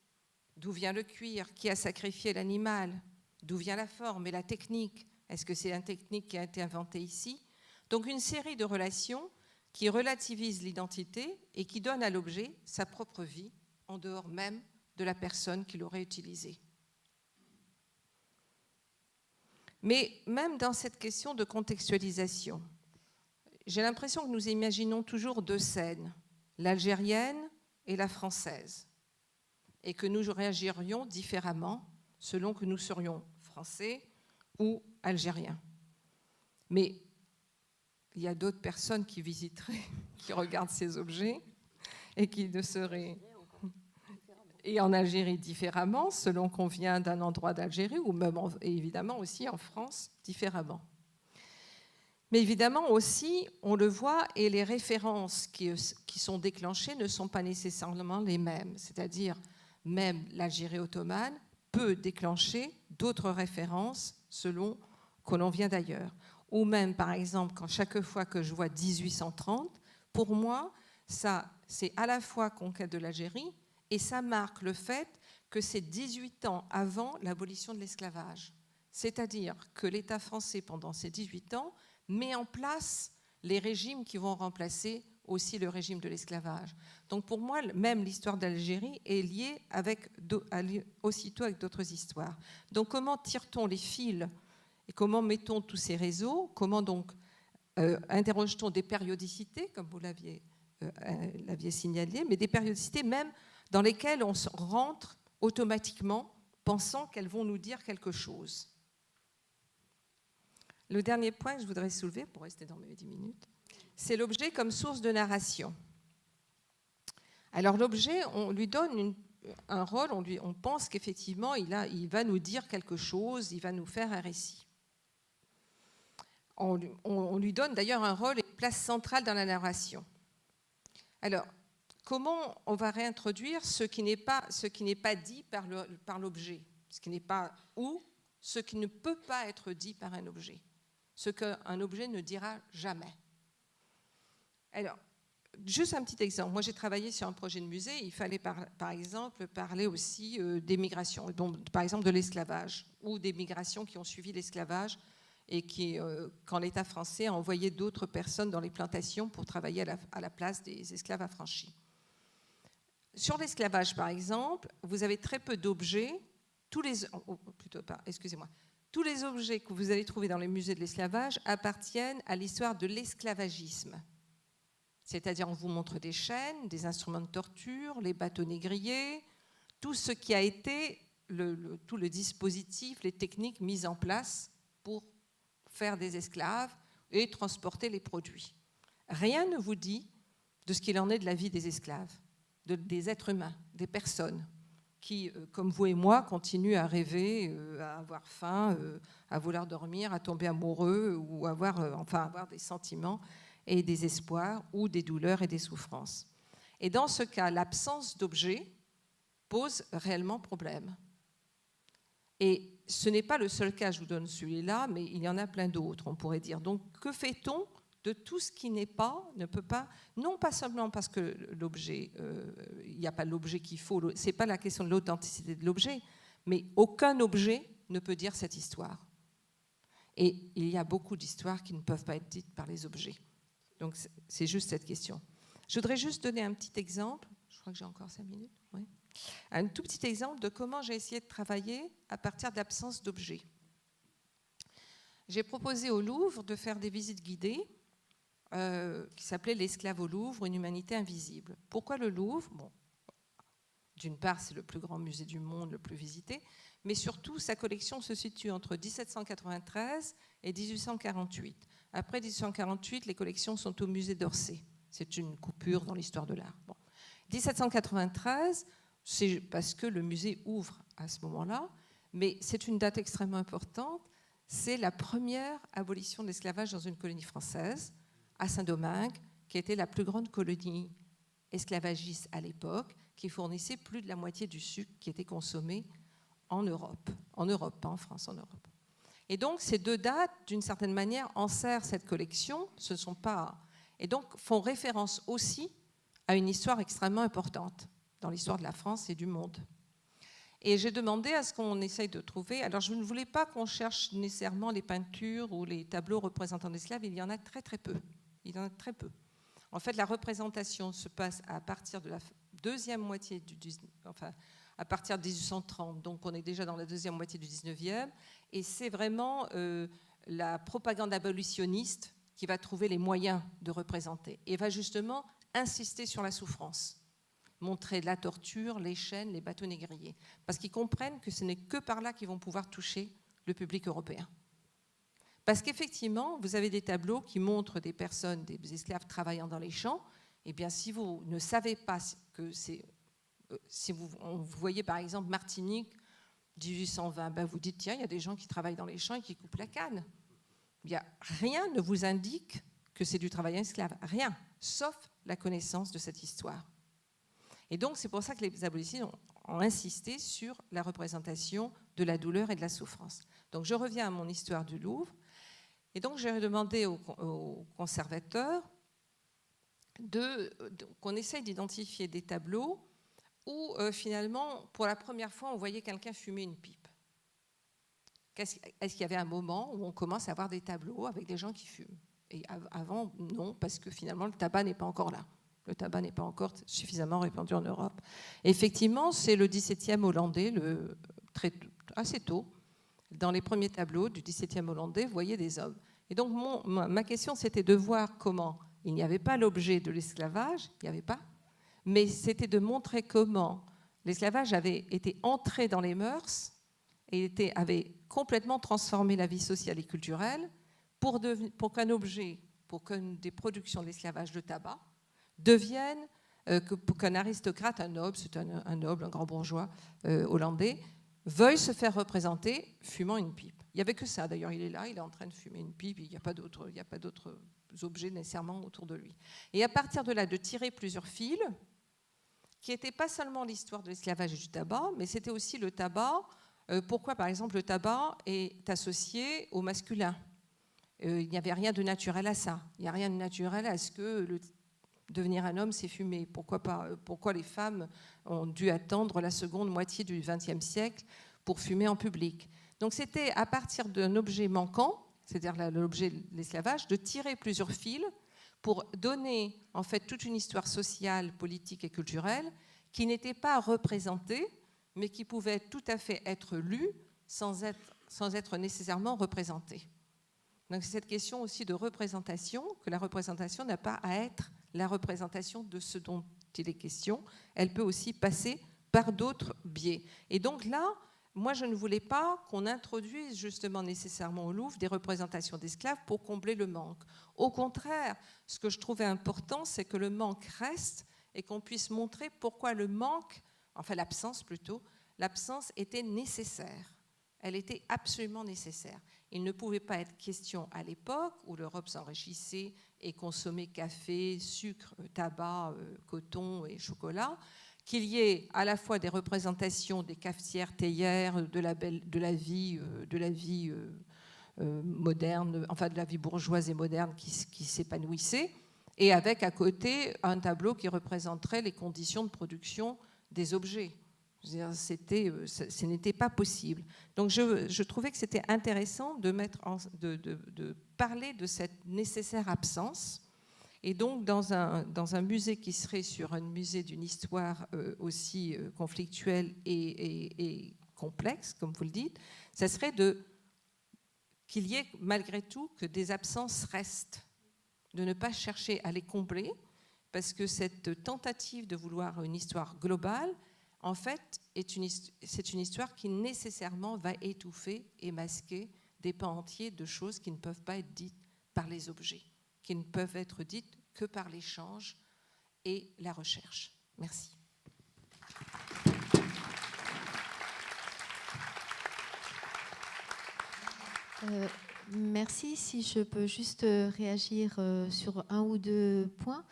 D'où vient le cuir? Qui a sacrifié l'animal? D'où vient la forme et la technique? Est-ce que c'est une technique qui a été inventée ici? Donc une série de relations qui relativise l'identité et qui donne à l'objet sa propre vie, en dehors même de la personne qui l'aurait utilisé. Mais même dans cette question de contextualisation, j'ai l'impression que nous imaginons toujours deux scènes, l'algérienne et la française, et que nous réagirions différemment selon que nous serions français ou algériens. Mais il y a d'autres personnes qui visiteraient, qui regardent ces objets et qui ne seraient... Et en Algérie différemment, selon qu'on vient d'un endroit d'Algérie, ou même évidemment aussi en France différemment. Mais évidemment aussi, on le voit, et les références qui sont déclenchées ne sont pas nécessairement les mêmes. C'est-à-dire, même l'Algérie ottomane peut déclencher d'autres références selon que l'on vient d'ailleurs. Ou même, par exemple, quand chaque fois que je vois 1830, pour moi, ça, c'est à la fois conquête de l'Algérie, et ça marque le fait que c'est 18 ans avant l'abolition de l'esclavage. C'est-à-dire que l'État français, pendant ces 18 ans, met en place les régimes qui vont remplacer aussi le régime de l'esclavage. Donc pour moi, même l'histoire d'Algérie est liée aussitôt avec d'autres histoires. Donc comment tire-t-on les fils et comment mettons tous ces réseaux? Comment donc interroge-t-on des périodicités, comme vous l'aviez signalé, mais des périodicités même dans lesquelles on rentre automatiquement, pensant qu'elles vont nous dire quelque chose. Le dernier point que je voudrais soulever, pour rester dans mes 10 minutes, c'est l'objet comme source de narration. Alors l'objet, on lui donne un rôle, on pense qu'effectivement, il va nous dire quelque chose, il va nous faire un récit. On lui donne d'ailleurs un rôle et une place centrale dans la narration. Alors, comment on va réintroduire ce qui n'est pas dit par l'objet, ce qui n'est pas ou ce qui ne peut pas être dit par un objet, ce qu'un objet ne dira jamais. Alors, juste un petit exemple. Moi, j'ai travaillé sur un projet de musée. Il fallait, par exemple, parler aussi des migrations, donc, par exemple de l'esclavage, ou des migrations qui ont suivi l'esclavage et qui, quand l'État français a envoyé d'autres personnes dans les plantations pour travailler à la place des esclaves affranchis. Sur l'esclavage, par exemple, vous avez très peu d'objets. Tous les objets que vous allez trouver dans les musées de l'esclavage appartiennent à l'histoire de l'esclavagisme. C'est-à-dire, on vous montre des chaînes, des instruments de torture, les bâtonnets grillés, tout ce qui a été tout le dispositif, les techniques mises en place pour faire des esclaves et transporter les produits. Rien ne vous dit de ce qu'il en est de la vie des esclaves, des êtres humains, des personnes qui, comme vous et moi, continuent à rêver, à avoir faim, à vouloir dormir, à tomber amoureux ou avoir des sentiments et des espoirs ou des douleurs et des souffrances. Et dans ce cas, l'absence d'objet pose réellement problème. Et ce n'est pas le seul cas, je vous donne celui-là, mais il y en a plein d'autres, on pourrait dire. Donc, que fait-on de tout ce qui n'est pas, ne peut pas, non pas seulement parce que l'objet, il n'y a pas l'objet qu'il faut, ce n'est pas la question de l'authenticité de l'objet, mais aucun objet ne peut dire cette histoire. Et il y a beaucoup d'histoires qui ne peuvent pas être dites par les objets. Donc, c'est juste cette question. Je voudrais juste donner un petit exemple, je crois que j'ai encore 5 minutes, oui. Un tout petit exemple de comment j'ai essayé de travailler à partir de l'absence d'objets. J'ai proposé au Louvre de faire des visites guidées qui s'appelait L'esclave au Louvre, une humanité invisible. Pourquoi le Louvre ? Bon, d'une part, c'est le plus grand musée du monde, le plus visité, mais surtout, sa collection se situe entre 1793 et 1848. Après 1848, les collections sont au musée d'Orsay. C'est une coupure dans l'histoire de l'art. Bon. 1793, c'est parce que le musée ouvre à ce moment-là, mais c'est une date extrêmement importante. C'est la première abolition de l'esclavage dans une colonie française, à Saint-Domingue, qui était la plus grande colonie esclavagiste à l'époque, qui fournissait plus de la moitié du sucre qui était consommé en Europe, pas en France, en Europe. Et donc, ces deux dates, d'une certaine manière, enserrent cette collection, et donc font référence aussi à une histoire extrêmement importante dans l'histoire de la France et du monde. Et j'ai demandé à ce qu'on essaye de trouver, alors je ne voulais pas qu'on cherche nécessairement les peintures ou les tableaux représentant des esclaves, il y en a très très peu. Il y en a très peu. En fait, la représentation se passe à partir de la deuxième moitié à partir de 1830, donc on est déjà dans la deuxième moitié du 19e, et c'est vraiment la propagande abolitionniste qui va trouver les moyens de représenter, et va justement insister sur la souffrance, montrer la torture, les chaînes, les bâtonnets grillés, parce qu'ils comprennent que ce n'est que par là qu'ils vont pouvoir toucher le public européen. Parce qu'effectivement, vous avez des tableaux qui montrent des personnes, des esclaves travaillant dans les champs, et bien si vous ne savez pas que c'est... Si vous voyez par exemple Martinique, 1820, ben vous dites tiens, il y a des gens qui travaillent dans les champs et qui coupent la canne. Rien ne vous indique que c'est du travail esclave, rien, sauf la connaissance de cette histoire. Et donc c'est pour ça que les abolitionnistes ont insisté sur la représentation de la douleur et de la souffrance. Donc je reviens à mon histoire du Louvre, et donc j'ai demandé aux conservateurs qu'on essaye d'identifier des tableaux où finalement, pour la première fois, on voyait quelqu'un fumer une pipe. Est-ce qu'il y avait un moment où on commence à avoir des tableaux avec des gens qui fument ? Et avant, non, parce que finalement, le tabac n'est pas encore là. Le tabac n'est pas encore suffisamment répandu en Europe. Et effectivement, c'est le 17e hollandais, assez tôt, dans les premiers tableaux du 17e hollandais, vous voyez des hommes. Et donc, ma question, c'était de voir comment il n'y avait pas l'objet de l'esclavage, il n'y avait pas, mais c'était de montrer comment l'esclavage avait été entré dans les mœurs et avait complètement transformé la vie sociale et culturelle pour qu'un objet, pour qu'une des productions de l'esclavage de tabac devienne, pour qu'un aristocrate, un noble, c'est un noble, un grand bourgeois hollandais, veuille se faire représenter fumant une pipe. Il n'y avait que ça, d'ailleurs, il est là, il est en train de fumer une pipe, il n'y a pas d'autres objets nécessairement autour de lui. Et à partir de là, de tirer plusieurs fils, qui n'étaient pas seulement l'histoire de l'esclavage et du tabac, mais c'était aussi le tabac. Pourquoi, par exemple, le tabac est associé au masculin ? Il n'y avait rien de naturel à ça. Il n'y a rien de naturel à ce que devenir un homme, c'est fumer. Pourquoi pas ? Pourquoi les femmes ont dû attendre la seconde moitié du XXe siècle pour fumer en public ? Donc c'était à partir d'un objet manquant, c'est-à-dire l'objet de l'esclavage, de tirer plusieurs fils pour donner en fait toute une histoire sociale, politique et culturelle qui n'était pas représentée, mais qui pouvait tout à fait être lue sans être nécessairement représentée. Donc c'est cette question aussi de représentation, que la représentation n'a pas à être la représentation de ce dont il est question, elle peut aussi passer par d'autres biais. Et donc là, moi je ne voulais pas qu'on introduise justement nécessairement au Louvre des représentations d'esclaves pour combler le manque. Au contraire, ce que je trouvais important, c'est que le manque reste et qu'on puisse montrer pourquoi le manque, enfin l'absence plutôt, l'absence était nécessaire. Elle était absolument nécessaire. Il ne pouvait pas être question à l'époque où l'Europe s'enrichissait et consommait café, sucre, tabac, coton et chocolat, qu'il y ait à la fois des représentations des cafetières, théières, de la vie moderne, enfin de la vie bourgeoise et moderne qui s'épanouissait, et avec à côté un tableau qui représenterait les conditions de production des objets. Ce n'était pas possible. Donc je trouvais que c'était intéressant de parler de cette nécessaire absence. Et donc dans un musée qui serait sur un musée d'une histoire aussi conflictuelle et complexe, comme vous le dites, ça serait qu'il y ait malgré tout que des absences restent, de ne pas chercher à les combler, parce que cette tentative de vouloir une histoire globale, en fait, c'est une histoire qui nécessairement va étouffer et masquer des pans entiers de choses qui ne peuvent pas être dites par les objets, qui ne peuvent être dites que par l'échange et la recherche. Merci. Merci. Si je peux juste réagir sur un ou deux points.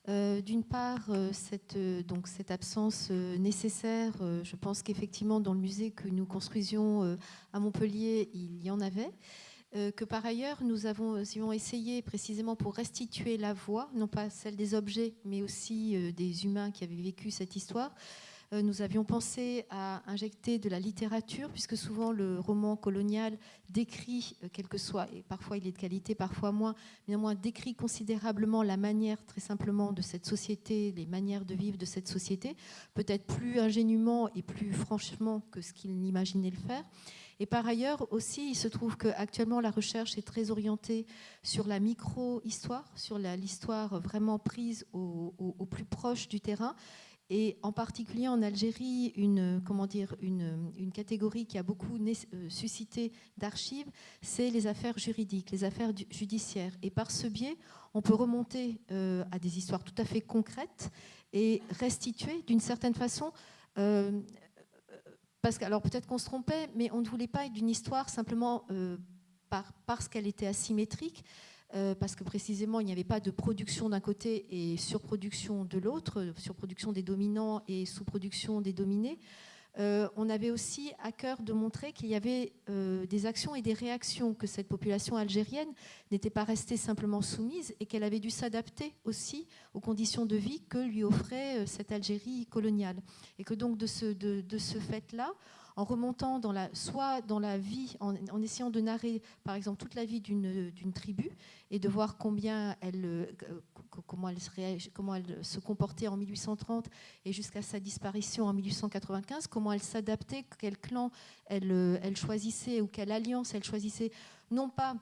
D'une part, cette absence nécessaire, je pense qu'effectivement dans le musée que nous construisions à Montpellier, il y en avait. Que par ailleurs, nous avons essayé précisément pour restituer la voix, non pas celle des objets, mais aussi des humains qui avaient vécu cette histoire. Nous avions pensé à injecter de la littérature, puisque souvent le roman colonial décrit, quel que soit, et parfois il est de qualité, parfois moins, néanmoins décrit considérablement la manière très simplement de cette société, les manières de vivre de cette société, peut-être plus ingénument et plus franchement que ce qu'il n'imaginait le faire. Et par ailleurs aussi, il se trouve qu'actuellement la recherche est très orientée sur la micro-histoire, sur l'histoire vraiment prise au plus proche du terrain. Et en particulier en Algérie, une catégorie qui a beaucoup suscité d'archives, c'est les affaires juridiques, les affaires judiciaires. Et par ce biais, on peut remonter à des histoires tout à fait concrètes et restituer d'une certaine façon... alors peut-être qu'on se trompait, mais on ne voulait pas d'une histoire simplement parce qu'elle était asymétrique, parce que précisément il n'y avait pas de production d'un côté et surproduction de l'autre, surproduction des dominants et sous-production des dominés. On avait aussi à cœur de montrer qu'il y avait des actions et des réactions, que cette population algérienne n'était pas restée simplement soumise et qu'elle avait dû s'adapter aussi aux conditions de vie que lui offrait cette Algérie coloniale. Et que donc de ce fait-là, en remontant soit dans la vie, en essayant de narrer par exemple toute la vie d'une tribu et de voir comment elle se comportait en 1830 et jusqu'à sa disparition en 1895, comment elle s'adaptait, quel clan elle choisissait ou quelle alliance elle choisissait, non pas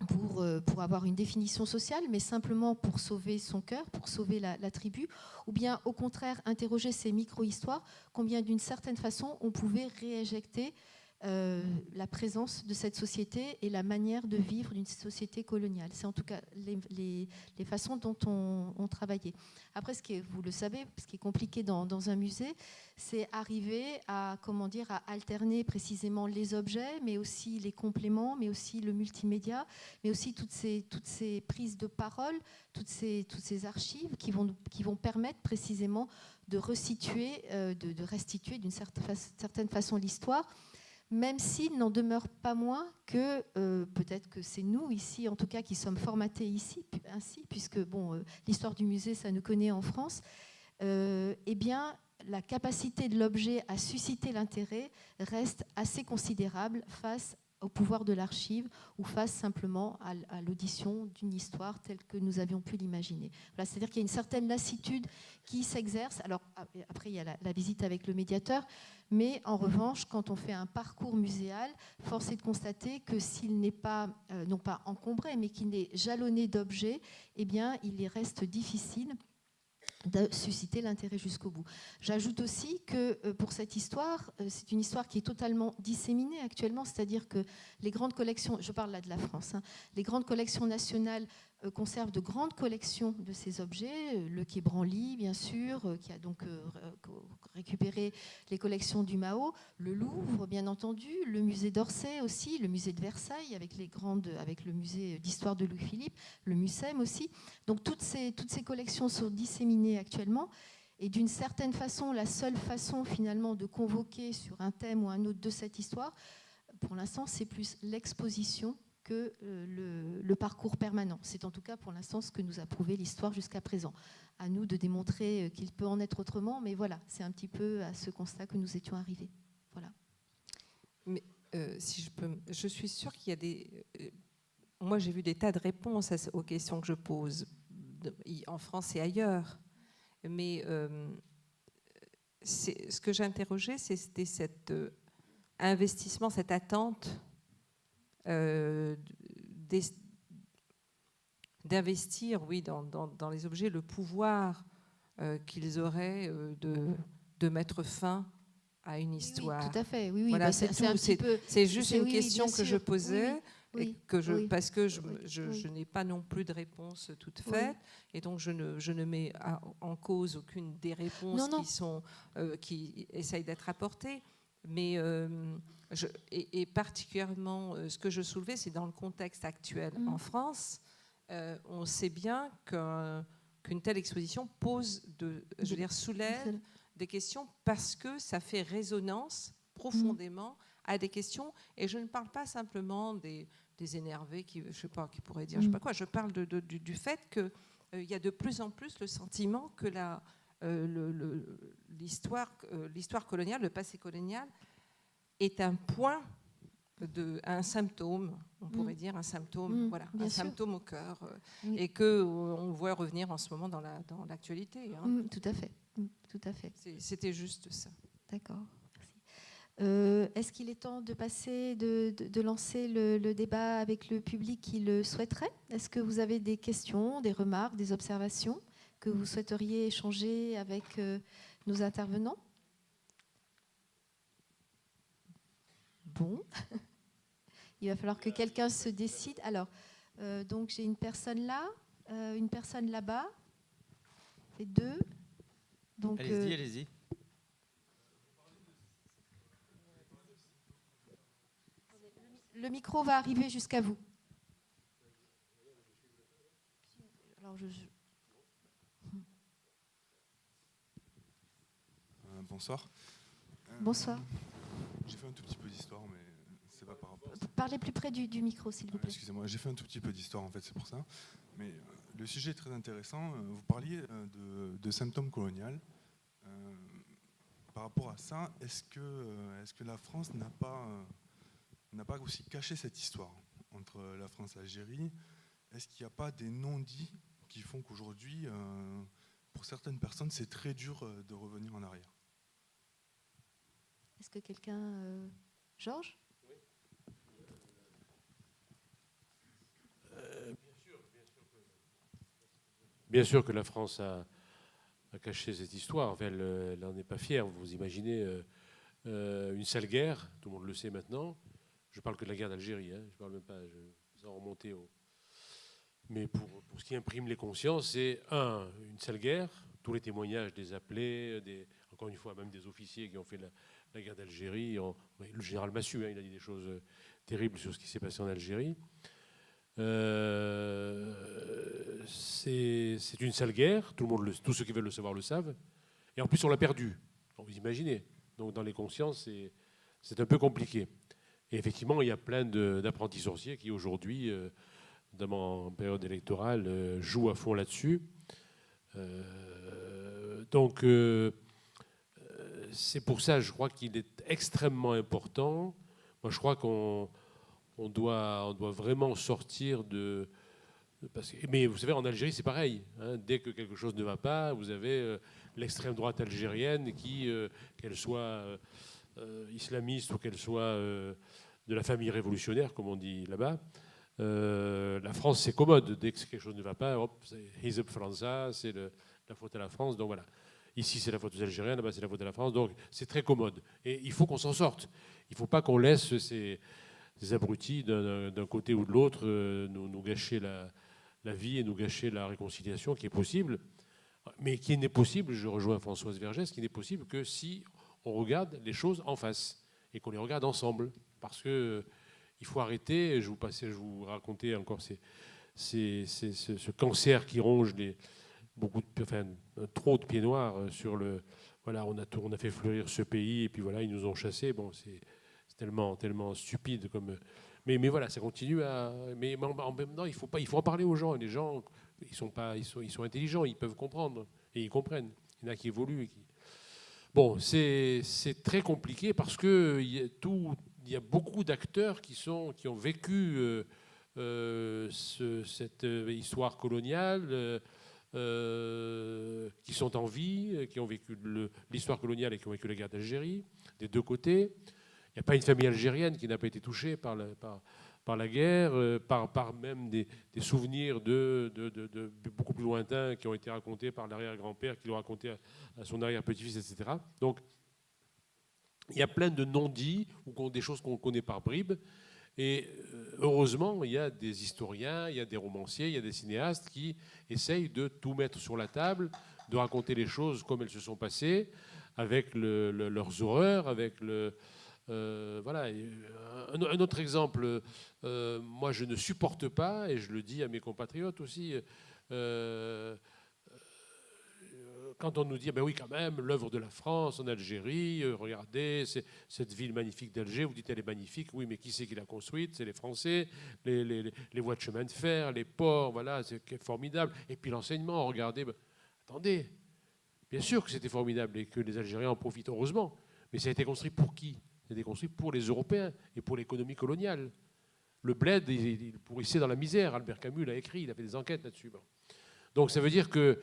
pour avoir une définition sociale, mais simplement pour sauver son cœur, pour sauver la tribu, ou bien au contraire interroger ces micro-histoires, combien d'une certaine façon on pouvait réinjecter la présence de cette société et la manière de vivre d'une société coloniale. C'est en tout cas les façons dont on travaillait. Après, vous le savez, ce qui est compliqué dans un musée, c'est arriver à, à alterner précisément les objets, mais aussi les compléments, mais aussi le multimédia, mais aussi toutes ces prises de parole, toutes ces archives qui vont permettre précisément de resituer, de restituer d'une certaine façon l'histoire, même s'il n'en demeure pas moins que, peut-être que c'est nous ici, en tout cas, qui sommes formatés ici, ainsi, puisque l'histoire du musée, ça nous connaît en France, eh bien, la capacité de l'objet à susciter l'intérêt reste assez considérable face au pouvoir de l'archive ou face simplement à l'audition d'une histoire telle que nous avions pu l'imaginer. Voilà, c'est-à-dire qu'il y a une certaine lassitude qui s'exerce. Alors, après, il y a la visite avec le médiateur, mais en revanche, quand on fait un parcours muséal, force est de constater que s'il n'est pas, non pas encombré, mais qu'il n'est jalonné d'objets, eh bien, il y reste difficile de susciter l'intérêt jusqu'au bout. J'ajoute aussi que pour cette histoire, c'est une histoire qui est totalement disséminée actuellement, c'est-à-dire que les grandes collections, je parle là de la France, les grandes collections nationales conservent de grandes collections de ces objets, le Quai Branly, bien sûr, qui a donc récupéré les collections du Mao, le Louvre, bien entendu, le musée d'Orsay aussi, le musée de Versailles, avec le musée d'histoire de Louis-Philippe, le MUSEM aussi. Donc toutes ces collections sont disséminées actuellement. Et d'une certaine façon, la seule façon finalement de convoquer sur un thème ou un autre de cette histoire, pour l'instant, c'est plus l'exposition que le parcours permanent. C'est en tout cas pour l'instant ce que nous a prouvé l'histoire jusqu'à présent. À nous de démontrer qu'il peut en être autrement, mais voilà, c'est un petit peu à ce constat que nous étions arrivés. Voilà. Mais si je peux, je suis sûre qu'il y a des... moi, j'ai vu des tas de réponses aux questions que je pose en France et ailleurs. Mais ce que j'interrogeais, c'était cet investissement, cette attente d'investir, oui, dans les objets, le pouvoir qu'ils auraient de mettre fin à une histoire. Oui, tout à fait. Oui, voilà, c'est juste une question que je posais. Oui. Oui, parce que je n'ai pas non plus de réponse toute faite, et donc je ne mets en cause aucune des réponses qui essayent d'être apportées. Mais et particulièrement, ce que je soulevais, c'est dans le contexte actuel en France, on sait bien qu'une telle exposition soulève des questions parce que ça fait résonance profondément à des questions. Et je ne parle pas simplement des énervés qui pourraient dire je sais pas quoi. Je parle du fait qu'il y a de plus en plus le sentiment que l'histoire coloniale, le passé colonial, est un point, un symptôme, on pourrait dire un symptôme, voilà, un symptôme au cœur, et qu'on voit revenir en ce moment dans l'actualité. Tout à fait. Tout à fait. C'était juste ça. D'accord. Est-ce qu'il est temps de passer, de lancer le débat avec le public qui le souhaiterait? Est-ce que vous avez des questions, des remarques, des observations que vous souhaiteriez échanger avec nos intervenants? Bon. Il va falloir que quelqu'un se décide. Alors, donc j'ai une personne là, une personne là-bas, et deux. Donc, allez-y. Le micro va arriver jusqu'à vous. Alors Bonsoir. Bonsoir. J'ai fait un tout petit peu d'histoire, mais c'est pas par rapport. Parlez plus près du micro, s'il vous plaît. Excusez-moi, j'ai fait un tout petit peu d'histoire, en fait, c'est pour ça. Mais le sujet est très intéressant. Vous parliez de symptômes coloniaux. Par rapport à ça, est-ce que la France n'a pas aussi caché cette histoire entre la France et l'Algérie? Est-ce qu'il n'y a pas des non-dits qui font qu'aujourd'hui, pour certaines personnes, c'est très dur de revenir en arrière? Est-ce que quelqu'un... Georges? bien sûr que la France a caché cette histoire. Enfin, elle n'en est pas fière. Vous imaginez une sale guerre, tout le monde le sait maintenant. Je parle que de la guerre d'Algérie, hein. Je parle même pas, sans remonter au... Mais pour ce qui imprime les consciences, c'est une sale guerre. Tous les témoignages des appelés, encore une fois, même des officiers qui ont fait la guerre d'Algérie. Le général Massu, hein, il a dit des choses terribles sur ce qui s'est passé en Algérie. C'est une sale guerre. Tous ceux qui veulent le savoir le savent. Et en plus, on l'a perdu. Donc, vous imaginez. Donc, dans les consciences, c'est un peu compliqué. Et effectivement, il y a plein d'apprentis sorciers qui, aujourd'hui, notamment en période électorale, jouent à fond là-dessus. Donc, c'est pour ça, je crois qu'il est extrêmement important. Moi, je crois qu'on doit vraiment sortir de... mais vous savez, en Algérie, c'est pareil. Hein, dès que quelque chose ne va pas, vous avez l'extrême droite algérienne qui, qu'elle soit islamiste ou qu'elle soit de la famille révolutionnaire, comme on dit là-bas, la France, c'est commode. Dès que quelque chose ne va pas, hop, c'est Hizb Franza, c'est la faute à la France. Donc voilà. Ici, c'est la faute aux Algériens, là-bas, c'est la faute à la France. Donc c'est très commode. Et il faut qu'on s'en sorte. Il ne faut pas qu'on laisse ces abrutis d'un côté ou de l'autre nous gâcher la vie et nous gâcher la réconciliation qui est possible, mais qui n'est possible, je rejoins Françoise Vergès, qui n'est possible que si on regarde les choses en face et qu'on les regarde ensemble. Parce que il faut arrêter, je vous racontais encore ce cancer qui ronge trop de pieds noirs sur le... Voilà, on a fait fleurir ce pays et puis voilà, ils nous ont chassés. Bon, c'est tellement stupide comme... Mais voilà, ça continue à... Mais en même temps, il faut en parler aux gens. Et les gens, ils sont intelligents, ils peuvent comprendre. Et ils comprennent. Il y en a qui évoluent. Bon, c'est très compliqué parce qu'il y a beaucoup d'acteurs qui ont vécu cette histoire coloniale, qui sont en vie, qui ont vécu l'histoire coloniale et qui ont vécu la guerre d'Algérie, des deux côtés. Il n'y a pas une famille algérienne qui n'a pas été touchée par la guerre, par même des souvenirs de beaucoup plus lointains qui ont été racontés par l'arrière-grand-père, qui l'ont raconté à son arrière-petit-fils, etc. Donc, il y a plein de non-dits ou des choses qu'on connaît par bribes. Et heureusement, il y a des historiens, il y a des romanciers, il y a des cinéastes qui essayent de tout mettre sur la table, de raconter les choses comme elles se sont passées, avec leurs horreurs, avec voilà. Un autre exemple, moi je ne supporte pas, et je le dis à mes compatriotes aussi, quand on nous dit, ben oui, quand même, l'œuvre de la France en Algérie, regardez, cette ville magnifique d'Alger, vous dites elle est magnifique, oui, mais qui c'est qui l'a construite? C'est les Français, les voies de chemin de fer, les ports, voilà, c'est formidable. Et puis l'enseignement, regardez, ben, attendez, bien sûr que c'était formidable et que les Algériens en profitent, heureusement, mais ça a été construit pour qui? Ça a été construit pour les Européens et pour l'économie coloniale. Le bled, il pourrissait dans la misère. Albert Camus l'a écrit, il a fait des enquêtes là-dessus. Bon. Donc ça veut dire que,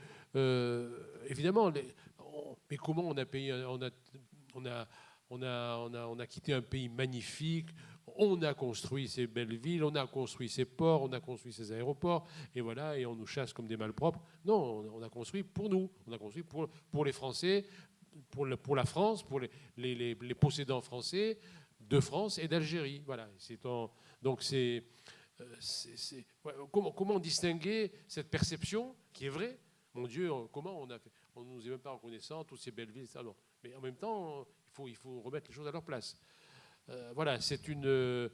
évidemment, mais comment on a payé, on a quitté un pays magnifique, on a construit ces belles villes, on a construit ces ports, on a construit ces aéroports, et voilà, et on nous chasse comme des malpropres. Non, on a construit pour nous, on a construit pour les Français, pour la France, pour les possédants français de France et d'Algérie. Voilà. Donc comment distinguer cette perception qui est vraie? Mon Dieu, comment on ne nous est même pas reconnaissant, toutes ces belles villes, ça, non. Mais en même temps, il faut remettre les choses à leur place. Voilà, c'est quelque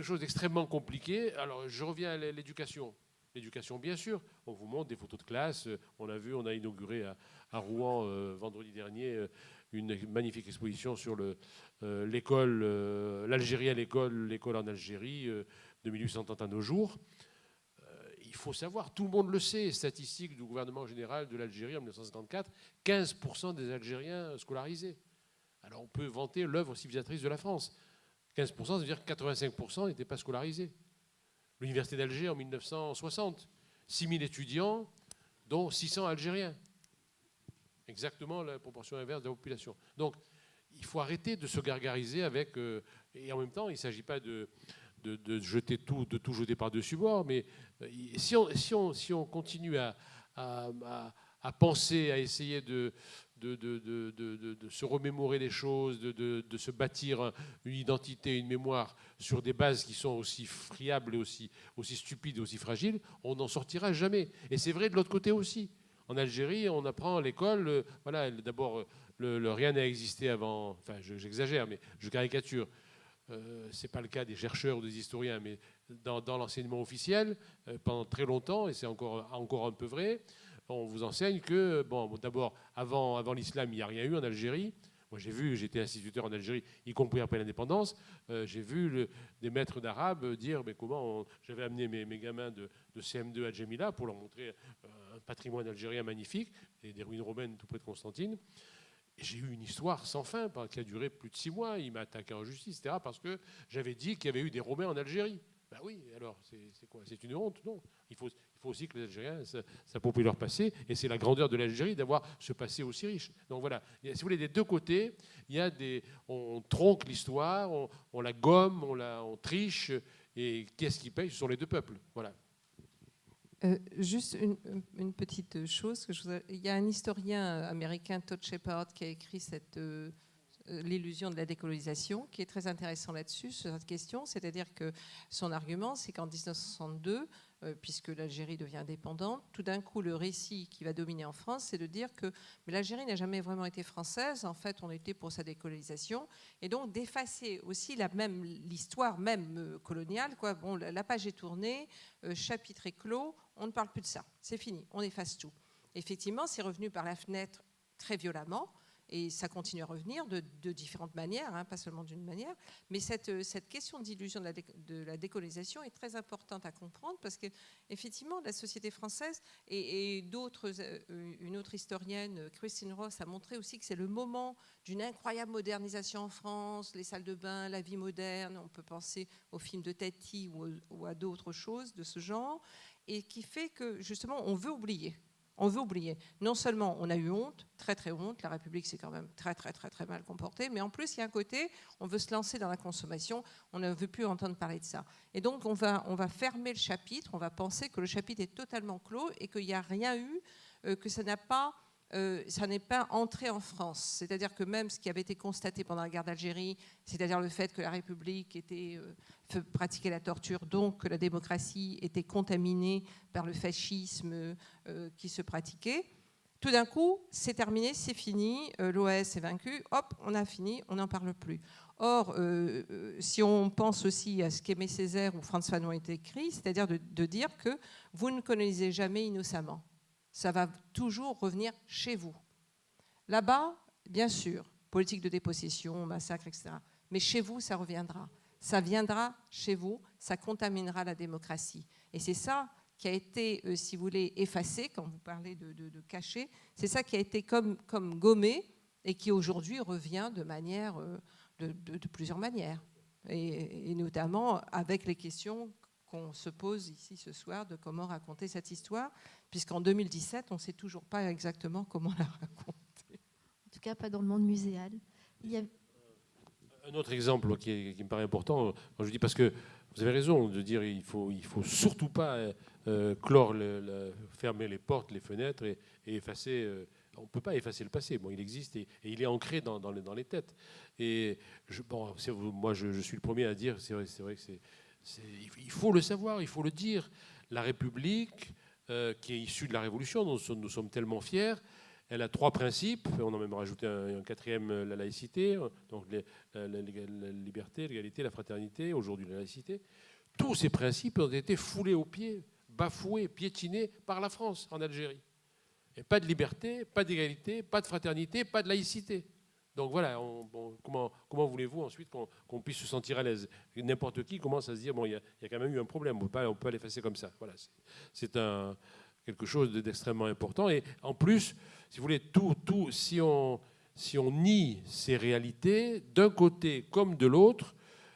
chose d'extrêmement compliqué. Alors, je reviens à l'éducation. L'éducation, bien sûr. On vous montre des photos de classe. On a inauguré à Rouen vendredi dernier une magnifique exposition sur l'école, l'Algérie à l'école en Algérie de 1830 à nos jours. Il faut savoir, tout le monde le sait, statistiques du gouvernement général de l'Algérie en 1954, 15% des Algériens scolarisés. Alors on peut vanter l'œuvre civilisatrice de la France. 15%, ça veut dire que 85% n'étaient pas scolarisés. L'Université d'Alger en 1960, 6000 étudiants, dont 600 Algériens. Exactement la proportion inverse de la population. Donc, il faut arrêter de se gargariser avec... et en même temps, il ne s'agit pas de de jeter tout, de tout jeter par-dessus bord, mais si on continue à penser, à essayer de se remémorer les choses, de se bâtir une identité, une mémoire sur des bases qui sont aussi friables, et aussi stupides, aussi fragiles, on n'en sortira jamais. Et c'est vrai de l'autre côté aussi. En Algérie, on apprend à l'école, voilà, d'abord, rien n'a existé avant, enfin j'exagère, mais je caricature. Ce n'est pas le cas des chercheurs ou des historiens, mais dans l'enseignement officiel, pendant très longtemps, et c'est encore un peu vrai, on vous enseigne que, bon, d'abord, avant l'islam, il n'y a rien eu en Algérie. Moi, j'étais instituteur en Algérie, y compris après l'indépendance. J'ai vu des maîtres d'arabe dire, mais comment j'avais amené mes gamins de CM2 à Djemila pour leur montrer un patrimoine algérien magnifique, et des ruines romaines tout près de Constantine. Et j'ai eu une histoire sans fin qui a duré plus de 6 mois. Il m'a attaqué en justice, etc. Parce que j'avais dit qu'il y avait eu des Romains en Algérie. Ben oui, alors c'est quoi? C'est une honte? Non. Il faut aussi que les Algériens s'approprient leur passé. Et c'est la grandeur de l'Algérie d'avoir ce passé aussi riche. Donc voilà, si vous voulez, des deux côtés, on tronque l'histoire, on la gomme, on triche. Et qu'est-ce qui paye? Ce sont les deux peuples. Voilà. Juste une petite chose. Il y a un historien américain, Todd Shepard, qui a écrit l'illusion de la décolonisation, qui est très intéressant là-dessus, sur cette question. C'est-à-dire que son argument, c'est qu'en 1962, puisque l'Algérie devient indépendante, tout d'un coup, le récit qui va dominer en France, c'est de dire que mais l'Algérie n'a jamais vraiment été française. En fait, on était pour sa décolonisation. Et donc, d'effacer aussi l'histoire même coloniale. Quoi. Bon, la page est tournée, chapitre est clos, on ne parle plus de ça. C'est fini, on efface tout. Effectivement, c'est revenu par la fenêtre très violemment. Et ça continue à revenir de différentes manières, hein, pas seulement d'une manière. Mais cette question d'illusion de la décolonisation est très importante à comprendre parce qu'effectivement, la société française et une autre historienne, Christine Ross, a montré aussi que c'est le moment d'une incroyable modernisation en France, les salles de bain, la vie moderne. On peut penser aux films de Tati ou à d'autres choses de ce genre, et qui fait que justement, on veut oublier. On veut oublier. Non seulement on a eu honte, très très honte, la République s'est quand même très très très très mal comportée, mais en plus il y a un côté, on veut se lancer dans la consommation, on ne veut plus entendre parler de ça. Et donc on va fermer le chapitre, on va penser que le chapitre est totalement clos et qu'il n'y a rien eu, que ça n'est pas entré en France. C'est-à-dire que même ce qui avait été constaté pendant la guerre d'Algérie, c'est-à-dire le fait que la République pratiquait la torture, donc que la démocratie était contaminée par le fascisme qui se pratiquait, tout d'un coup, c'est terminé, c'est fini, l'OAS est vaincu, hop, on a fini, on n'en parle plus. Or, si on pense aussi à ce qu'Aimé Césaire ou Frantz Fanon ont écrit, c'est-à-dire de dire que vous ne colonisez jamais innocemment. Ça va toujours revenir chez vous. Là-bas, bien sûr, politique de dépossession, massacre, etc. Mais chez vous, ça reviendra. Ça viendra chez vous, ça contaminera la démocratie. Et c'est ça qui a été, si vous voulez, effacé, quand vous parlez de cacher, c'est ça qui a été comme gommé et qui aujourd'hui revient de plusieurs manières. Et notamment avec les questions qu'on se pose ici ce soir de comment raconter cette histoire, puisqu'en 2017, on ne sait toujours pas exactement comment la raconter. En tout cas, pas dans le monde muséal. Il y a... Un autre exemple qui me paraît important, quand je dis, parce que vous avez raison de dire il faut surtout pas fermer les portes, les fenêtres et effacer. On ne peut pas effacer le passé. Bon, il existe et il est ancré dans les têtes. Et moi, je suis le premier à dire, c'est vrai que il faut le savoir, il faut le dire. La République, qui est issue de la Révolution, dont nous sommes tellement fiers, elle a 3 principes. On a même rajouté un 4e, la laïcité, donc la liberté, l'égalité, la fraternité, aujourd'hui la laïcité. Tous ces principes ont été foulés aux pieds, bafoués, piétinés par la France en Algérie. Et pas de liberté, pas d'égalité, pas de fraternité, pas de laïcité. Donc voilà, comment voulez-vous ensuite qu'on puisse se sentir à l'aise? N'importe qui commence à se dire, bon, il y a quand même eu un problème, on ne peut pas l'effacer comme ça. Voilà, c'est quelque chose d'extrêmement important. Et en plus, si vous voulez, si on nie ces réalités, d'un côté comme de l'autre,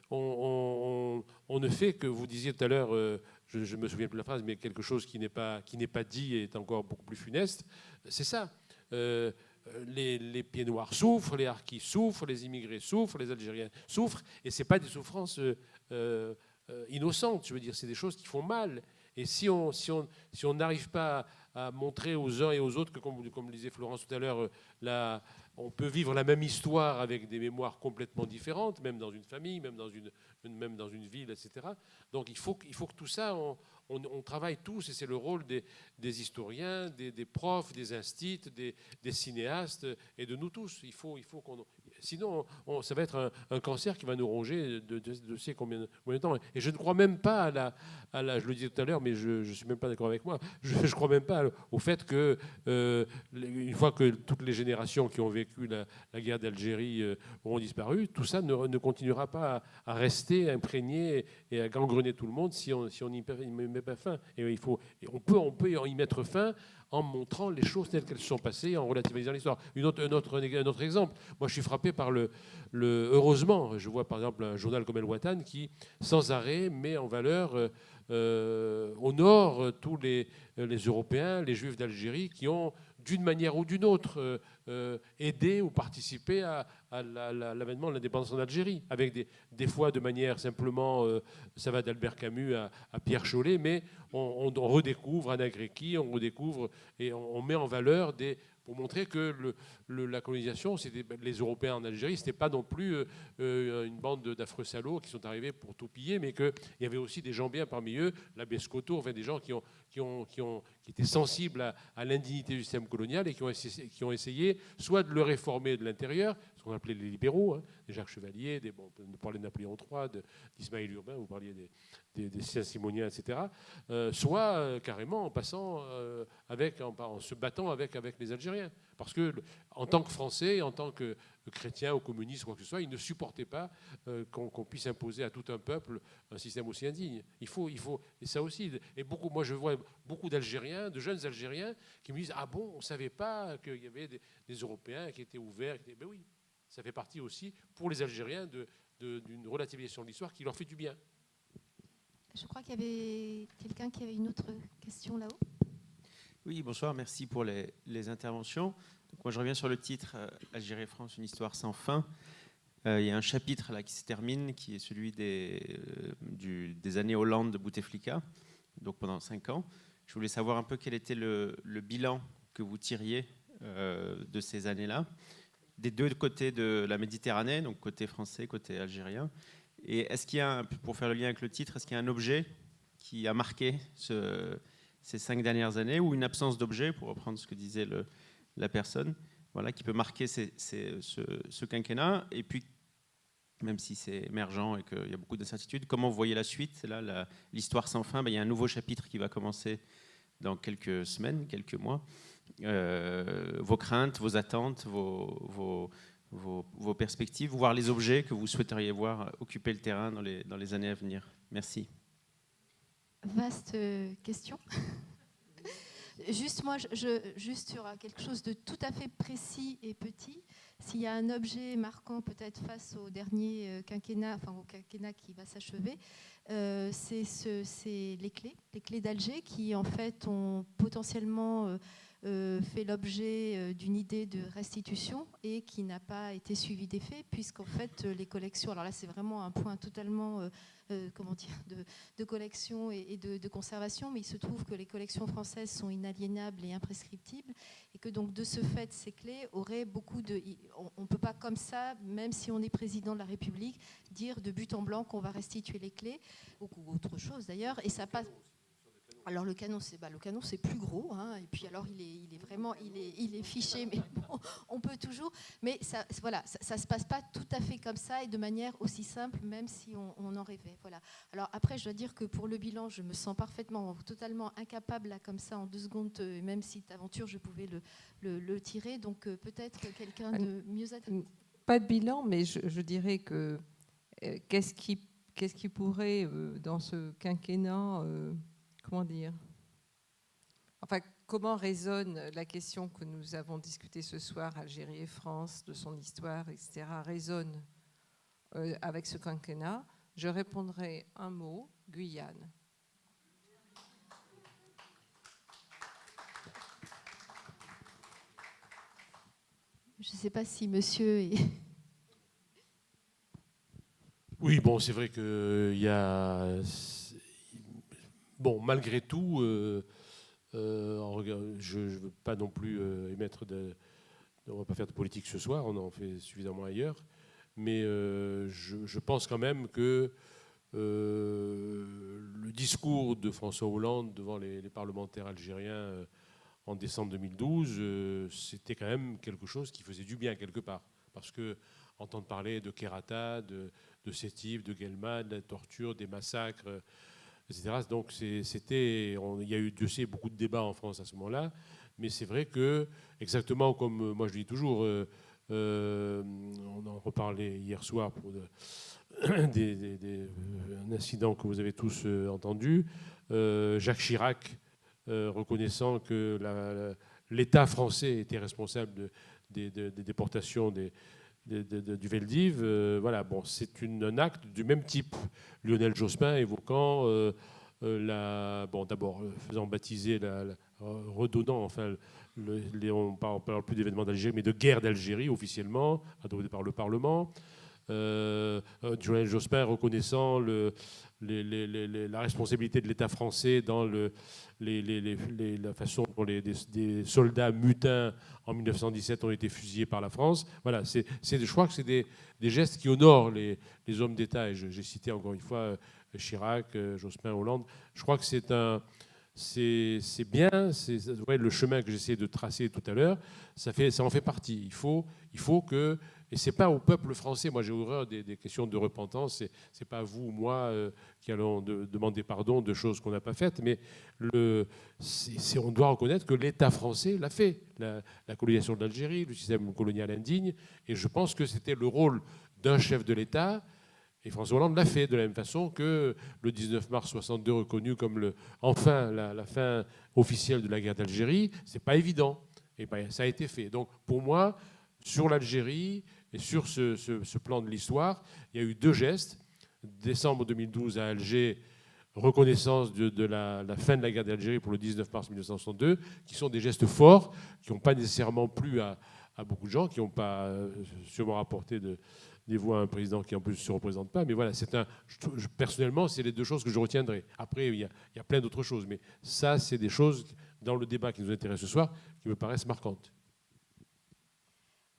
on ne fait que, vous disiez tout à l'heure, je me souviens plus de la phrase, mais quelque chose qui n'est pas dit est encore beaucoup plus funeste. C'est ça. Les pieds noirs souffrent, les harkis souffrent, les immigrés souffrent, les Algériens souffrent, et ce n'est pas des souffrances innocentes. Je veux dire, c'est des choses qui font mal. Et si on n'arrive pas à montrer aux uns et aux autres que, comme le disait Florence tout à l'heure, on peut vivre la même histoire avec des mémoires complètement différentes, même dans une famille, même dans une ville, etc. Donc il faut que tout ça, on travaille tous, et c'est le rôle des historiens, des profs, des instituts, des cinéastes et de nous tous. Il faut qu'on... Sinon, ça va être un cancer qui va nous ronger de sais combien de temps. Et je ne crois même pas je le disais tout à l'heure, mais je ne suis même pas d'accord avec moi, je ne crois même pas au fait que, une fois que toutes les générations qui ont vécu la guerre d'Algérie auront disparu, tout ça ne continuera pas à rester imprégné et à gangrener tout le monde si on n'y met pas fin. Et on peut y mettre fin en montrant les choses telles qu'elles se sont passées, en relativisant l'histoire. Un autre exemple, moi je suis frappé par heureusement, je vois par exemple un journal comme El Watan qui, sans arrêt, met en valeur, honore tous les Européens, les Juifs d'Algérie qui ont, d'une manière ou d'une autre, aidé ou participé à l'avènement de l'indépendance en Algérie, avec des fois de manière simplement, ça va d'Albert Camus à Pierre Chollet, mais on redécouvre Anna Grecki, on redécouvre et on met en valeur pour montrer que la colonisation, les Européens en Algérie, c'était pas non plus une bande d'affreux salauds qui sont arrivés pour tout piller, mais qu'il y avait aussi des gens bien parmi eux, l'abbé Scotto, enfin des gens qui étaient sensibles à l'indignité du système colonial et qui ont essayé soit de le réformer de l'intérieur, ce qu'on appelait les libéraux, des Jacques Chevalier, vous parlez de Napoléon III, d'Ismaël Urbain, vous parliez des Saint-Simoniens, etc., soit carrément en passant en se battant avec les Algériens. Parce que en tant que Français, en tant que chrétien ou communiste, quoi que ce soit, ils ne supportaient pas qu'on puisse imposer à tout un peuple un système aussi indigne. Il faut, et ça aussi. Et moi, je vois beaucoup d'Algériens, de jeunes Algériens, qui me disent: ah bon, on ne savait pas qu'il y avait des Européens qui étaient ouverts. Ben oui, ça fait partie aussi pour les Algériens d'une relativisation de l'histoire qui leur fait du bien. Je crois qu'il y avait quelqu'un qui avait une autre question là-haut. Oui, bonsoir, merci pour les interventions. Donc moi, je reviens sur le titre Algérie et France, une histoire sans fin. Il y a un chapitre là qui se termine, qui est celui des années Hollande de Bouteflika, donc pendant 5 ans. Je voulais savoir un peu quel était le bilan que vous tiriez de ces années-là, des deux côtés de la Méditerranée, donc côté français, côté algérien. Et est-ce qu'il y a, pour faire le lien avec le titre, est-ce qu'il y a un objet qui a marqué ces 5 dernières années, ou une absence d'objet, pour reprendre ce que disait la personne, voilà, qui peut marquer ce quinquennat? Et puis, même si c'est émergent et qu'il y a beaucoup d'incertitudes, comment vous voyez la suite? Là, l'histoire sans fin, il y a un nouveau chapitre qui va commencer dans quelques semaines, quelques mois. Vos craintes, vos attentes, vos perspectives, voire les objets que vous souhaiteriez voir occuper le terrain dans les années à venir. Merci. Vaste question. Juste moi, juste sur quelque chose de tout à fait précis et petit, s'il y a un objet marquant peut-être face au dernier quinquennat, enfin au quinquennat qui va s'achever, c'est les clés d'Alger qui en fait ont potentiellement fait l'objet d'une idée de restitution et qui n'a pas été suivie des faits, puisqu'en fait les collections, alors là c'est vraiment un point totalement de collection et de conservation, mais il se trouve que les collections françaises sont inaliénables et imprescriptibles, et que donc de ce fait ces clés auraient beaucoup de... On ne peut pas comme ça, même si on est président de la République, dire de but en blanc qu'on va restituer les clés, ou autre chose d'ailleurs, et ça passe... Alors le canon c'est plus gros, hein, et puis alors il est fiché, mais bon, on peut toujours, mais ça se passe pas tout à fait comme ça et de manière aussi simple, même si on en rêvait, voilà. Alors après je dois dire que pour le bilan je me sens totalement incapable là comme ça en 2 secondes, même si d'aventure je pouvais le tirer, donc peut-être quelqu'un de mieux adapté. Pas de bilan, mais je dirais que qu'est-ce qui pourrait dans ce quinquennat comment dire ? Enfin, comment résonne la question que nous avons discutée ce soir, Algérie et France, de son histoire, etc., résonne avec ce quinquennat? Je répondrai un mot, Guyane. Je ne sais pas si monsieur est... Oui, bon, c'est vrai qu'il y a... Bon, malgré tout, je ne veux pas non plus émettre de... On ne va pas faire de politique ce soir, on en fait suffisamment ailleurs. Mais je pense quand même que le discours de François Hollande devant les parlementaires algériens en décembre 2012, c'était quand même quelque chose qui faisait du bien quelque part. Parce que entendre parler de Kerata, de Sétif, de Guelmad, de la torture, des massacres, etc. Donc il y a eu, Dieu sait, beaucoup de débats en France à ce moment-là. Mais c'est vrai que, exactement comme moi je dis toujours, on en reparlait hier soir pour un incident que vous avez tous entendu, Jacques Chirac reconnaissant que l'État français était responsable des déportations du Veldiv. Voilà, bon, c'est un acte du même type. Lionel Jospin évoquant d'abord faisant baptiser, redonnant, enfin, on ne parle plus d'événements d'Algérie, mais de guerre d'Algérie officiellement, adopté par le Parlement. Lionel Jospin reconnaissant la responsabilité de l'État français dans la façon dont des soldats mutins en 1917 ont été fusillés par la France. Voilà, je crois que c'est des gestes qui honorent les hommes d'État. Et j'ai cité encore une fois Chirac, Jospin, Hollande. Je crois que c'est bien, le chemin que j'essayais de tracer tout à l'heure, ça en fait partie. Il faut que, et c'est pas au peuple français, moi j'ai horreur des questions de repentance, c'est pas vous ou moi qui allons demander pardon de choses qu'on n'a pas faites, mais on doit reconnaître que l'État français l'a fait, la colonisation de l'Algérie, le système colonial indigne, et je pense que c'était le rôle d'un chef de l'État. Et François Hollande l'a fait de la même façon que le 19 mars 62, reconnu comme enfin la fin officielle de la guerre d'Algérie. C'est pas évident. Et ben, ça a été fait. Donc pour moi, sur l'Algérie et sur ce plan de l'histoire, il y a eu deux gestes. Décembre 2012 à Alger, reconnaissance de la fin de la guerre d'Algérie pour le 19 mars 1962, qui sont des gestes forts, qui n'ont pas nécessairement plu à beaucoup de gens, qui n'ont pas sûrement rapporté des voix à un président qui en plus ne se représente pas. Mais voilà, personnellement, c'est les deux choses que je retiendrai. Après, il y a plein d'autres choses. Mais ça, c'est des choses, dans le débat qui nous intéresse ce soir, qui me paraissent marquantes.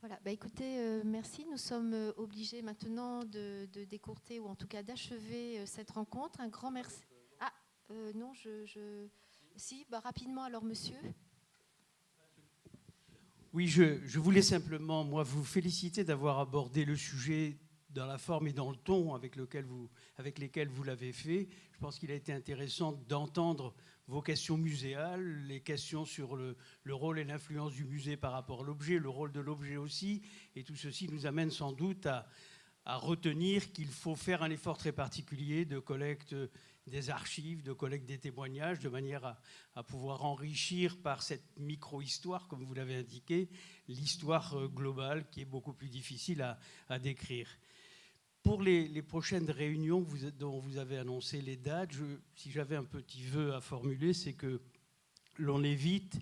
Voilà, écoutez, merci. Nous sommes obligés maintenant de décourter, ou en tout cas d'achever cette rencontre. Un grand merci. Ah, non, Si, rapidement alors, monsieur. Oui, je voulais simplement, moi, vous féliciter d'avoir abordé le sujet dans la forme et dans le ton avec lesquels vous l'avez fait. Je pense qu'il a été intéressant d'entendre vos questions muséales, les questions sur le rôle et l'influence du musée par rapport à l'objet, le rôle de l'objet aussi. Et tout ceci nous amène sans doute à retenir qu'il faut faire un effort très particulier de collecte des archives, de collecte des témoignages, de manière à pouvoir enrichir par cette micro-histoire, comme vous l'avez indiqué, l'histoire globale qui est beaucoup plus difficile à décrire. Pour les prochaines réunions dont vous avez annoncé les dates, si j'avais un petit vœu à formuler, c'est que l'on évite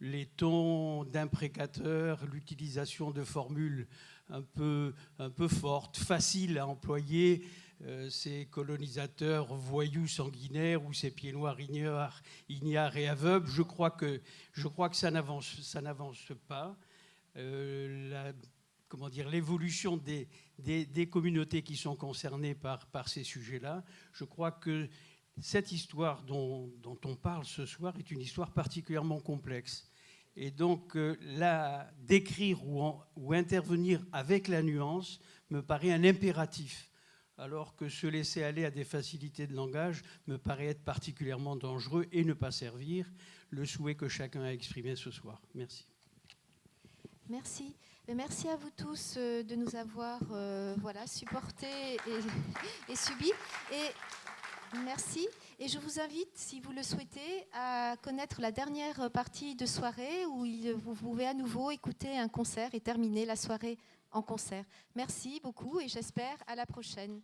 les tons d'imprécateur, l'utilisation de formules un peu fortes, faciles à employer, ces colonisateurs voyous sanguinaires ou ces pieds noirs ignares et aveugles. Je crois que ça n'avance pas. L'évolution des communautés qui sont concernées par ces sujets-là. Je crois que cette histoire dont on parle ce soir est une histoire particulièrement complexe. Et donc, décrire ou intervenir avec la nuance me paraît un impératif, alors que se laisser aller à des facilités de langage me paraît être particulièrement dangereux et ne pas servir le souhait que chacun a exprimé ce soir. Merci. Merci. Merci à vous tous de nous avoir supportés et subis. Et merci. Et je vous invite, si vous le souhaitez, à connaître la dernière partie de soirée où vous pouvez à nouveau écouter un concert et terminer la soirée en concert. Merci beaucoup et j'espère à la prochaine.